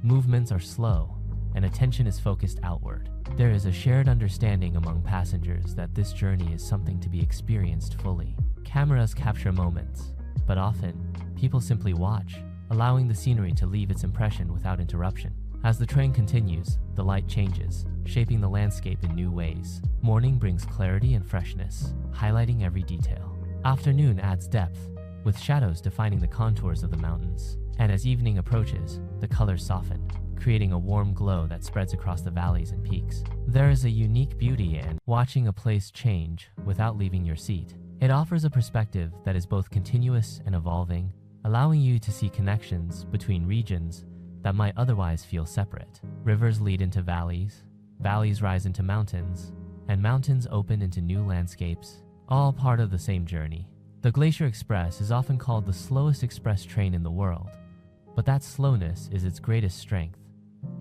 [SPEAKER 1] movements are slow, and attention is focused outward. There is a shared understanding among passengers that this journey is something to be experienced fully. Cameras capture moments, but often, people simply watch, allowing the scenery to leave its impression without interruption. As the train continues, the light changes, shaping the landscape in new ways. Morning brings clarity and freshness, highlighting every detail. Afternoon adds depth, with shadows defining the contours of the mountains. And as evening approaches, the colors soften, creating a warm glow that spreads across the valleys and peaks. There is a unique beauty in watching a place change without leaving your seat. It offers a perspective that is both continuous and evolving, allowing you to see connections between regions that might otherwise feel separate. Rivers lead into valleys, valleys rise into mountains, and mountains open into new landscapes, all part of the same journey. The Glacier Express is often called the slowest express train in the world, but that slowness is its greatest strength.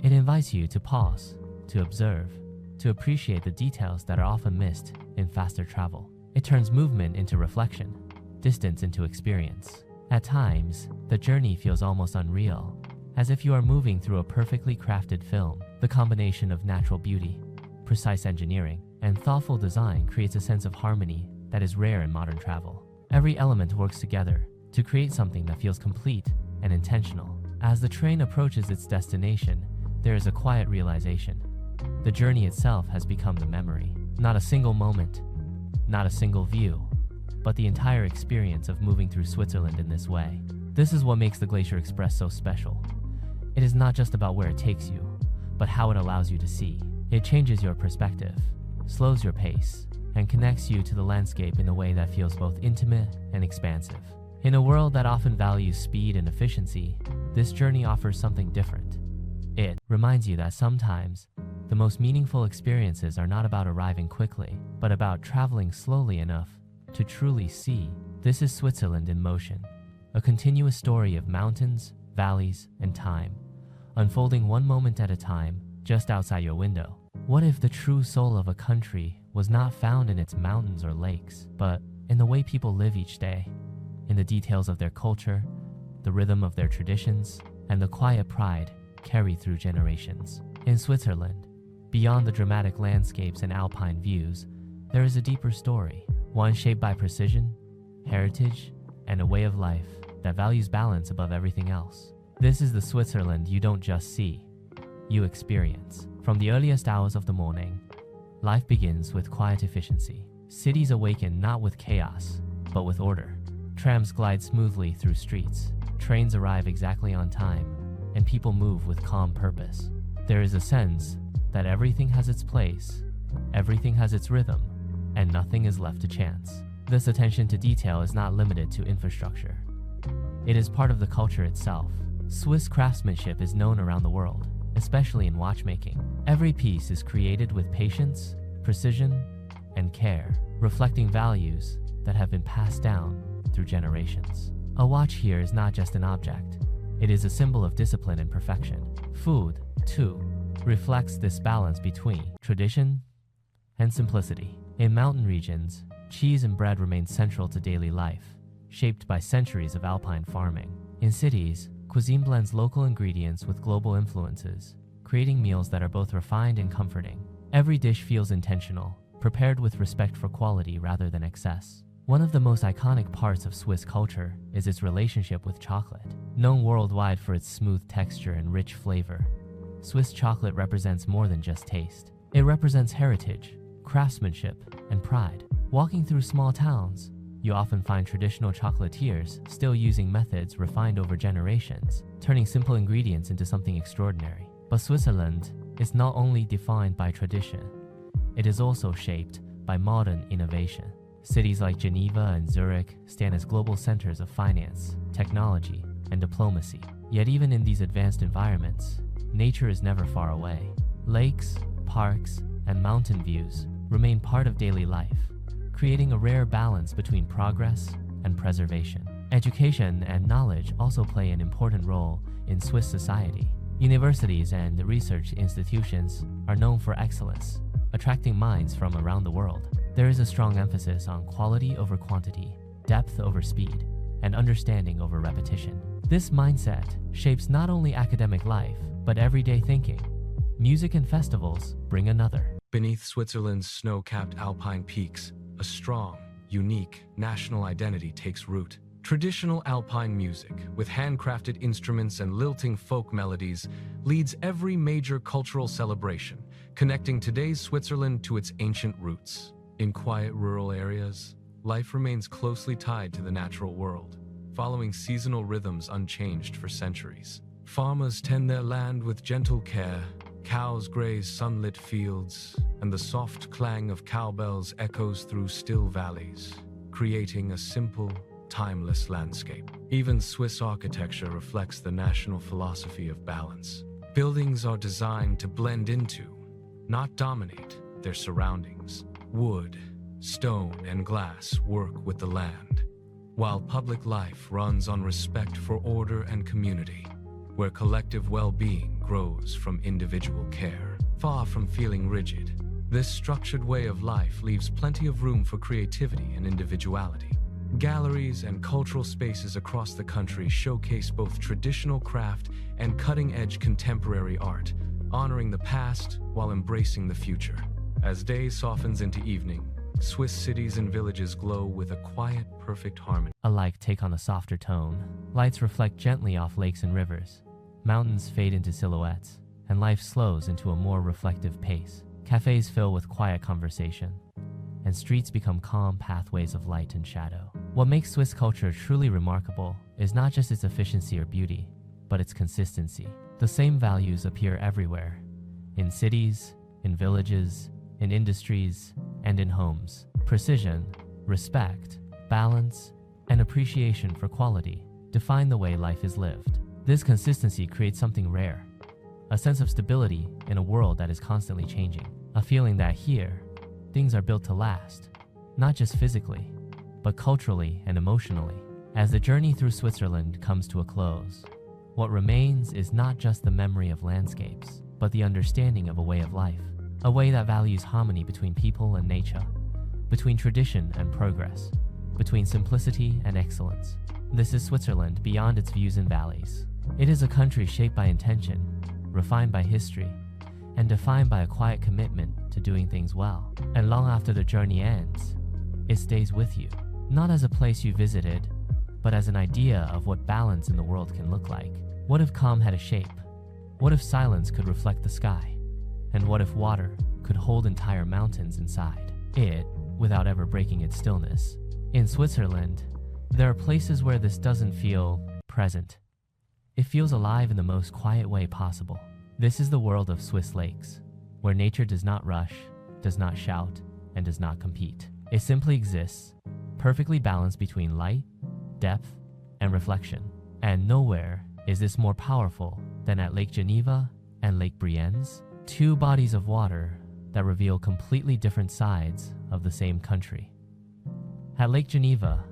[SPEAKER 1] It invites you to pause, to observe, to appreciate the details that are often missed in faster travel. It turns movement into reflection, distance into experience. At times, the journey feels almost unreal, as if you are moving through a perfectly crafted film. The combination of natural beauty, precise engineering, and thoughtful design creates a sense of harmony that is rare in modern travel. Every element works together to create something that feels complete and intentional. As the train approaches its destination, there is a quiet realization. The journey itself has become the memory. Not a single moment, not a single view, but the entire experience of moving through Switzerland in this way. This is what makes the Glacier Express so special. It is not just about where it takes you, but how it allows you to see. It changes your perspective, slows your pace, and connects you to the landscape in a way that feels both intimate and expansive. In a world that often values speed and efficiency, this journey offers something different. It reminds you that sometimes the most meaningful experiences are not about arriving quickly, but about traveling slowly enough to truly see. This is Switzerland in motion, a continuous story of mountains, valleys, and time, unfolding one moment at a time just outside your window. What if the true soul of a country was not found in its mountains or lakes, but in the way people live each day, in the details of their culture, the rhythm of their traditions, and the quiet pride carried through generations? In Switzerland, beyond the dramatic landscapes and alpine views, there is a deeper story, one shaped by precision, heritage, and a way of life that values balance above everything else. This is the Switzerland you don't just see, you experience. From the earliest hours of the morning, life begins with quiet efficiency. Cities awaken not with chaos, but with order. Trams glide smoothly through streets, trains arrive exactly on time, and people move with calm purpose. There is a sense that everything has its place, everything has its rhythm, and nothing is left to chance. This attention to detail is not limited to infrastructure. It is part of the culture itself. Swiss craftsmanship is known around the world, especially in watchmaking. Every piece is created with patience, precision, and care, reflecting values that have been passed down through generations. A watch here is not just an object. It is a symbol of discipline and perfection. Food, too, reflects this balance between tradition and simplicity. In mountain regions, cheese and bread remain central to daily life, shaped by centuries of alpine farming. In cities, cuisine blends local ingredients with global influences, creating meals that are both refined and comforting. Every dish feels intentional, prepared with respect for quality rather than excess. One of the most iconic parts of Swiss culture is its relationship with chocolate. Known worldwide for its smooth texture and rich flavor, Swiss chocolate represents more than just taste. It represents heritage, craftsmanship, and pride. Walking through small towns, you often find traditional chocolatiers still using methods refined over generations, turning simple ingredients into something extraordinary. But Switzerland is not only defined by tradition, it is also shaped by modern innovation. Cities like Geneva and Zurich stand as global centers of finance, technology, and diplomacy. Yet even in these advanced environments, nature is never far away. Lakes, parks, and mountain views remain part of daily life, creating a rare balance between progress and preservation. Education and knowledge also play an important role in Swiss society. Universities and research institutions are known for excellence, attracting minds from around the world. There is a strong emphasis on quality over quantity, depth over speed, and understanding over repetition. This mindset shapes not only academic life, but everyday thinking. Music and festivals bring another.
[SPEAKER 2] Beneath Switzerland's snow-capped alpine peaks, a strong, unique national identity takes root. Traditional alpine music, with handcrafted instruments and lilting folk melodies, leads every major cultural celebration, connecting today's Switzerland to its ancient roots. In quiet rural areas, life remains closely tied to the natural world, following seasonal rhythms unchanged for centuries. Farmers tend their land with gentle care, cows graze sunlit fields, and the soft clang of cowbells echoes through still valleys, creating a simple, timeless landscape. Even Swiss architecture reflects the national philosophy of balance. Buildings are designed to blend into, not dominate, their surroundings. Wood, stone, and glass work with the land, while public life runs on respect for order and community, where collective well-being grows from individual care. Far from feeling rigid, This structured way of life leaves plenty of room for creativity and individuality. Galleries and cultural spaces across the country showcase both traditional craft and cutting-edge contemporary art, honoring the past while embracing the future. As day softens into evening, Swiss cities and villages glow with a quiet, perfect harmony.
[SPEAKER 1] A light take on a softer tone. Lights reflect gently off lakes and rivers. Mountains fade into silhouettes, and life slows into a more reflective pace. Cafes fill with quiet conversation, and streets become calm pathways of light and shadow. What makes Swiss culture truly remarkable is not just its efficiency or beauty, but its consistency. The same values appear everywhere, in cities, in villages, in industries, and in homes. Precision, respect, balance, and appreciation for quality define the way life is lived. This consistency creates something rare, a sense of stability in a world that is constantly changing, a feeling that here, things are built to last, not just physically, but culturally and emotionally. As the journey through Switzerland comes to a close, what remains is not just the memory of landscapes, but the understanding of a way of life, a way that values harmony between people and nature, between tradition and progress, between simplicity and excellence. This is Switzerland beyond its views and valleys. It is a country shaped by intention, refined by history, and defined by a quiet commitment to doing things well. And long after the journey ends, it stays with you, not as a place you visited, but as an idea of what balance in the world can look like. What if calm had a shape? What if silence could reflect the sky? And what if water could hold entire mountains inside it without ever breaking its stillness? In Switzerland, there are places where this doesn't feel present. It feels alive in the most quiet way possible. This is the world of Swiss lakes, where nature does not rush, does not shout, and does not compete. It simply exists, perfectly balanced between light, depth, and reflection. And nowhere is this more powerful than at Lake Geneva and Lake Brienz, two bodies of water that reveal completely different sides of the same country. At Lake Geneva,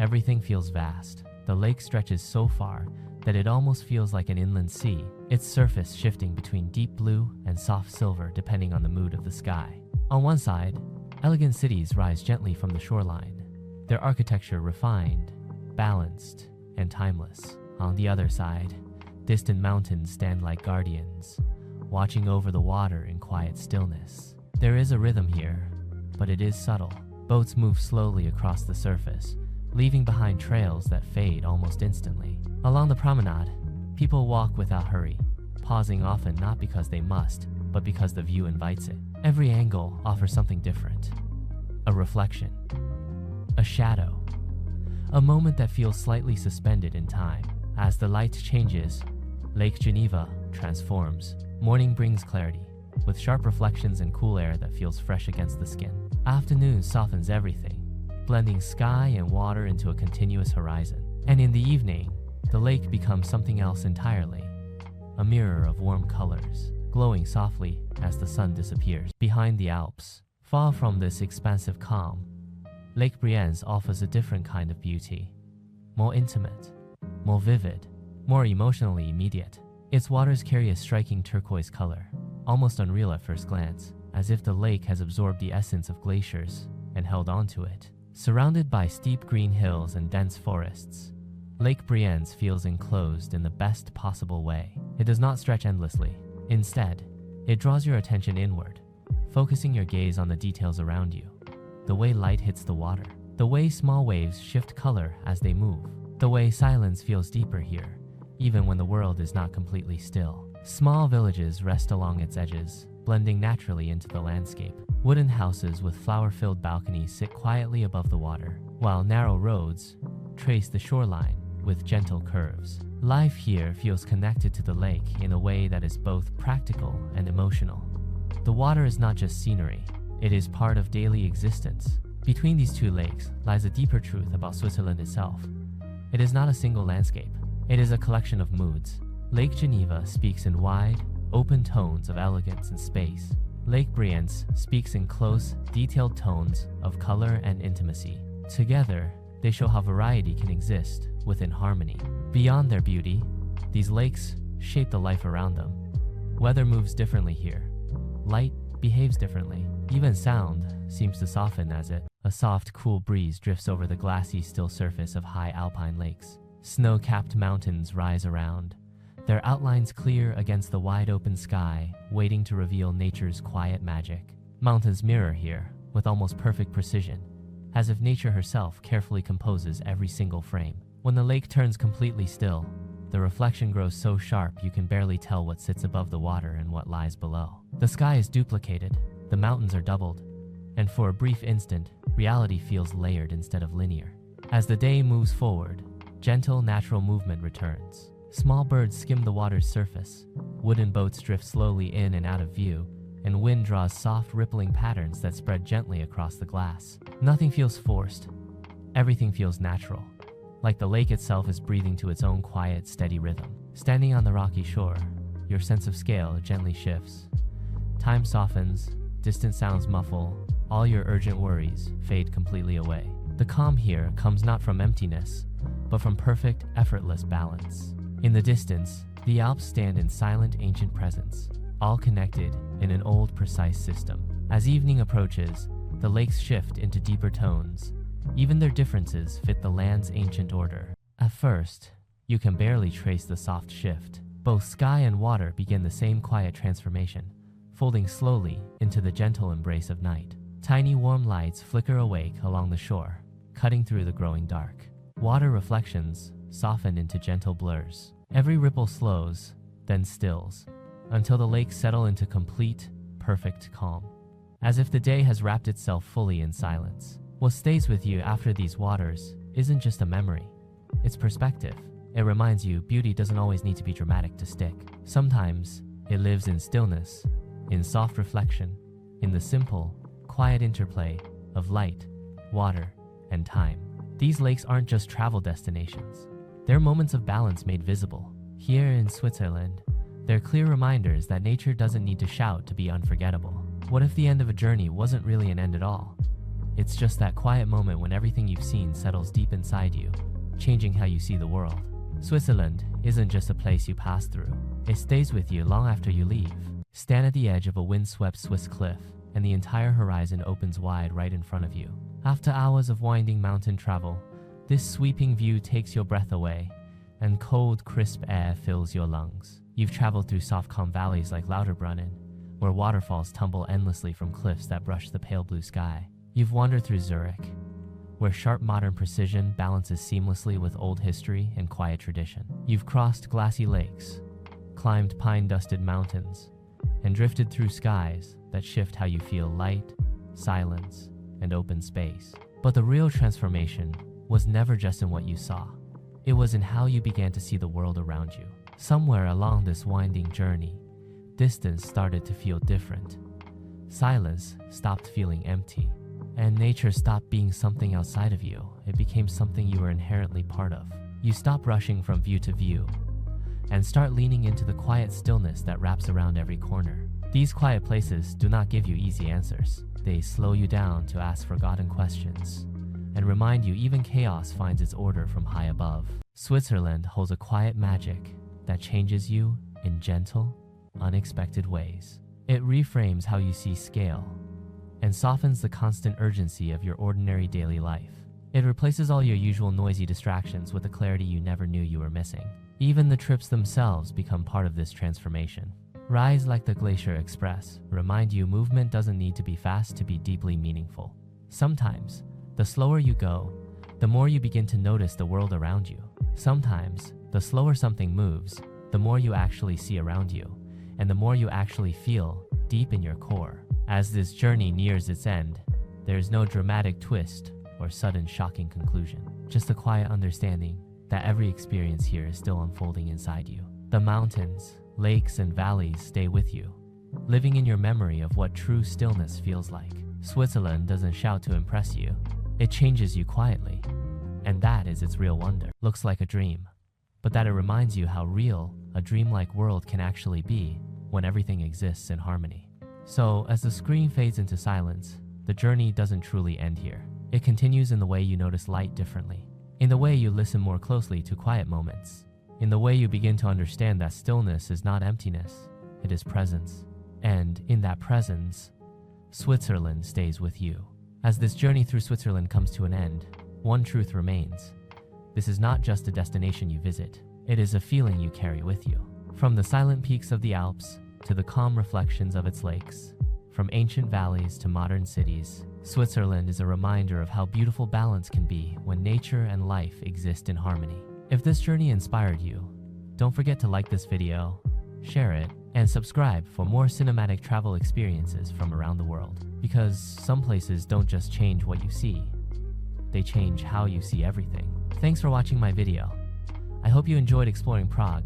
[SPEAKER 1] everything feels vast. The lake stretches so far that it almost feels like an inland sea, its surface shifting between deep blue and soft silver depending on the mood of the sky. On one side, elegant cities rise gently from the shoreline, their architecture refined, balanced, and timeless. On the other side, distant mountains stand like guardians, watching over the water in quiet stillness. There is a rhythm here, but it is subtle. Boats move slowly across the surface, leaving behind trails that fade almost instantly. Along the promenade, people walk without hurry, pausing often not because they must, but because the view invites it. Every angle offers something different. A reflection, a shadow, a moment that feels slightly suspended in time. As the light changes, Lake Geneva transforms. Morning brings clarity, with sharp reflections and cool air that feels fresh against the skin. Afternoon softens everything, blending sky and water into a continuous horizon. And in the evening, the lake becomes something else entirely, a mirror of warm colors, glowing softly as the sun disappears. Behind the Alps, far from this expansive calm, Lake Brienz offers a different kind of beauty, more intimate, more vivid, more emotionally immediate. Its waters carry a striking turquoise color, almost unreal at first glance, as if the lake has absorbed the essence of glaciers and held onto it. Surrounded by steep green hills and dense forests, Lake Brienz feels enclosed in the best possible way. It does not stretch endlessly. Instead, it draws your attention inward, focusing your gaze on the details around you. The way light hits the water, the way small waves shift color as they move, the way silence feels deeper here, even when the world is not completely still. Small villages rest along its edges, blending naturally into the landscape. Wooden houses with flower-filled balconies sit quietly above the water, while narrow roads trace the shoreline with gentle curves. Life here feels connected to the lake in a way that is both practical and emotional. The water is not just scenery, it is part of daily existence. Between these two lakes lies a deeper truth about Switzerland itself. It is not a single landscape, it is a collection of moods. Lake Geneva speaks in wide, open tones of elegance and space. Lake Brienz speaks in close, detailed tones of color and intimacy. Together, they show how variety can exist within harmony. Beyond their beauty, these lakes shape the life around them. Weather moves differently here. Light behaves differently. Even sound seems to soften as a soft, cool breeze drifts over the glassy, still surface of high alpine lakes. Snow-capped mountains rise around, their outlines clear against the wide-open sky, waiting to reveal nature's quiet magic. Mountains mirror here, with almost perfect precision, as if nature herself carefully composes every single frame. When the lake turns completely still, the reflection grows so sharp you can barely tell what sits above the water and what lies below. The sky is duplicated, the mountains are doubled, and for a brief instant, reality feels layered instead of linear. As the day moves forward, gentle, natural movement returns. Small birds skim the water's surface, wooden boats drift slowly in and out of view, and wind draws soft, rippling patterns that spread gently across the glass. Nothing feels forced. Everything feels natural, like the lake itself is breathing to its own quiet, steady rhythm. Standing on the rocky shore, your sense of scale gently shifts. Time softens, distant sounds muffle, all your urgent worries fade completely away. The calm here comes not from emptiness, but from perfect, effortless balance. In the distance, the Alps stand in silent, ancient presence, all connected in an old, precise system. As evening approaches, the lakes shift into deeper tones. Even their differences fit the land's ancient order. At first, you can barely trace the soft shift. Both sky and water begin the same quiet transformation, folding slowly into the gentle embrace of night. Tiny warm lights flicker awake along the shore, cutting through the growing dark. Water reflections soften into gentle blurs. Every ripple slows, then stills, until the lakes settle into complete, perfect calm, as if the day has wrapped itself fully in silence. What stays with you after these waters isn't just a memory, it's perspective. It reminds you beauty doesn't always need to be dramatic to stick. Sometimes it lives in stillness, in soft reflection, in the simple, quiet interplay of light, water, and time. These lakes aren't just travel destinations. They're moments of balance made visible. Here in Switzerland, they're clear reminders that nature doesn't need to shout to be unforgettable. What if the end of a journey wasn't really an end at all? It's just that quiet moment when everything you've seen settles deep inside you, changing how you see the world. Switzerland isn't just a place you pass through. It stays with you long after you leave. Stand at the edge of a windswept Swiss cliff, and the entire horizon opens wide right in front of you. After hours of winding mountain travel, this sweeping view takes your breath away, and cold, crisp air fills your lungs. You've traveled through soft, calm valleys like Lauterbrunnen, where waterfalls tumble endlessly from cliffs that brush the pale blue sky. You've wandered through Zurich, where sharp modern precision balances seamlessly with old history and quiet tradition. You've crossed glassy lakes, climbed pine-dusted mountains, and drifted through skies that shift how you feel light, silence, and open space. But the real transformation was never just in what you saw. It was in how you began to see the world around you. Somewhere along this winding journey, distance started to feel different. Silence stopped feeling empty, and nature stopped being something outside of you. It became something you were inherently part of. You stop rushing from view to view and start leaning into the quiet stillness that wraps around every corner. These quiet places do not give you easy answers. They slow you down to ask forgotten questions and remind you even chaos finds its order from high above. Switzerland holds a quiet magic that changes you in gentle, unexpected ways. It reframes how you see scale and softens the constant urgency of your ordinary daily life. It replaces all your usual noisy distractions with a clarity you never knew you were missing. Even the trips themselves become part of this transformation. Rides like the Glacier Express remind you movement doesn't need to be fast to be deeply meaningful. Sometimes, the slower you go, the more you begin to notice the world around you. Sometimes, the slower something moves, the more you actually see around you, and the more you actually feel deep in your core. As this journey nears its end, there is no dramatic twist or sudden shocking conclusion, just a quiet understanding that every experience here is still unfolding inside you. The mountains, lakes, and valleys stay with you, living in your memory of what true stillness feels like. Switzerland doesn't shout to impress you, it changes you quietly, and that is its real wonder. Looks like a dream, but that it reminds you how real a dreamlike world can actually be when everything exists in harmony. So, as the screen fades into silence, the journey doesn't truly end here. It continues in the way you notice light differently, in the way you listen more closely to quiet moments, in the way you begin to understand that stillness is not emptiness, it is presence. And in that presence, Switzerland stays with you. As this journey through Switzerland comes to an end, one truth remains. This is not just a destination you visit, it is a feeling you carry with you. From the silent peaks of the Alps to the calm reflections of its lakes, from ancient valleys to modern cities, Switzerland is a reminder of how beautiful balance can be when nature and life exist in harmony. If this journey inspired you, don't forget to like this video, share it, and subscribe for more cinematic travel experiences from around the world. Because some places don't just change what you see, they change how you see everything. Thanks for watching my video. I hope you enjoyed exploring Prague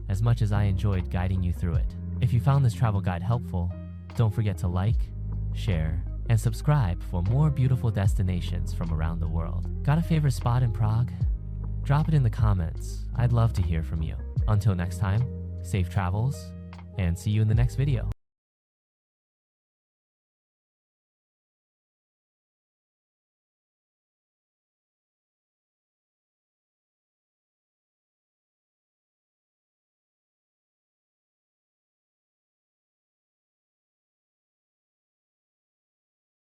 [SPEAKER 1] as much as I enjoyed guiding you through it. If you found this travel guide helpful, don't forget to like, share, and subscribe for more beautiful destinations from around the world. Got a favorite spot in Prague? Drop it in the comments. I'd love to hear from you. Until next time, safe travels, and see you in the next video.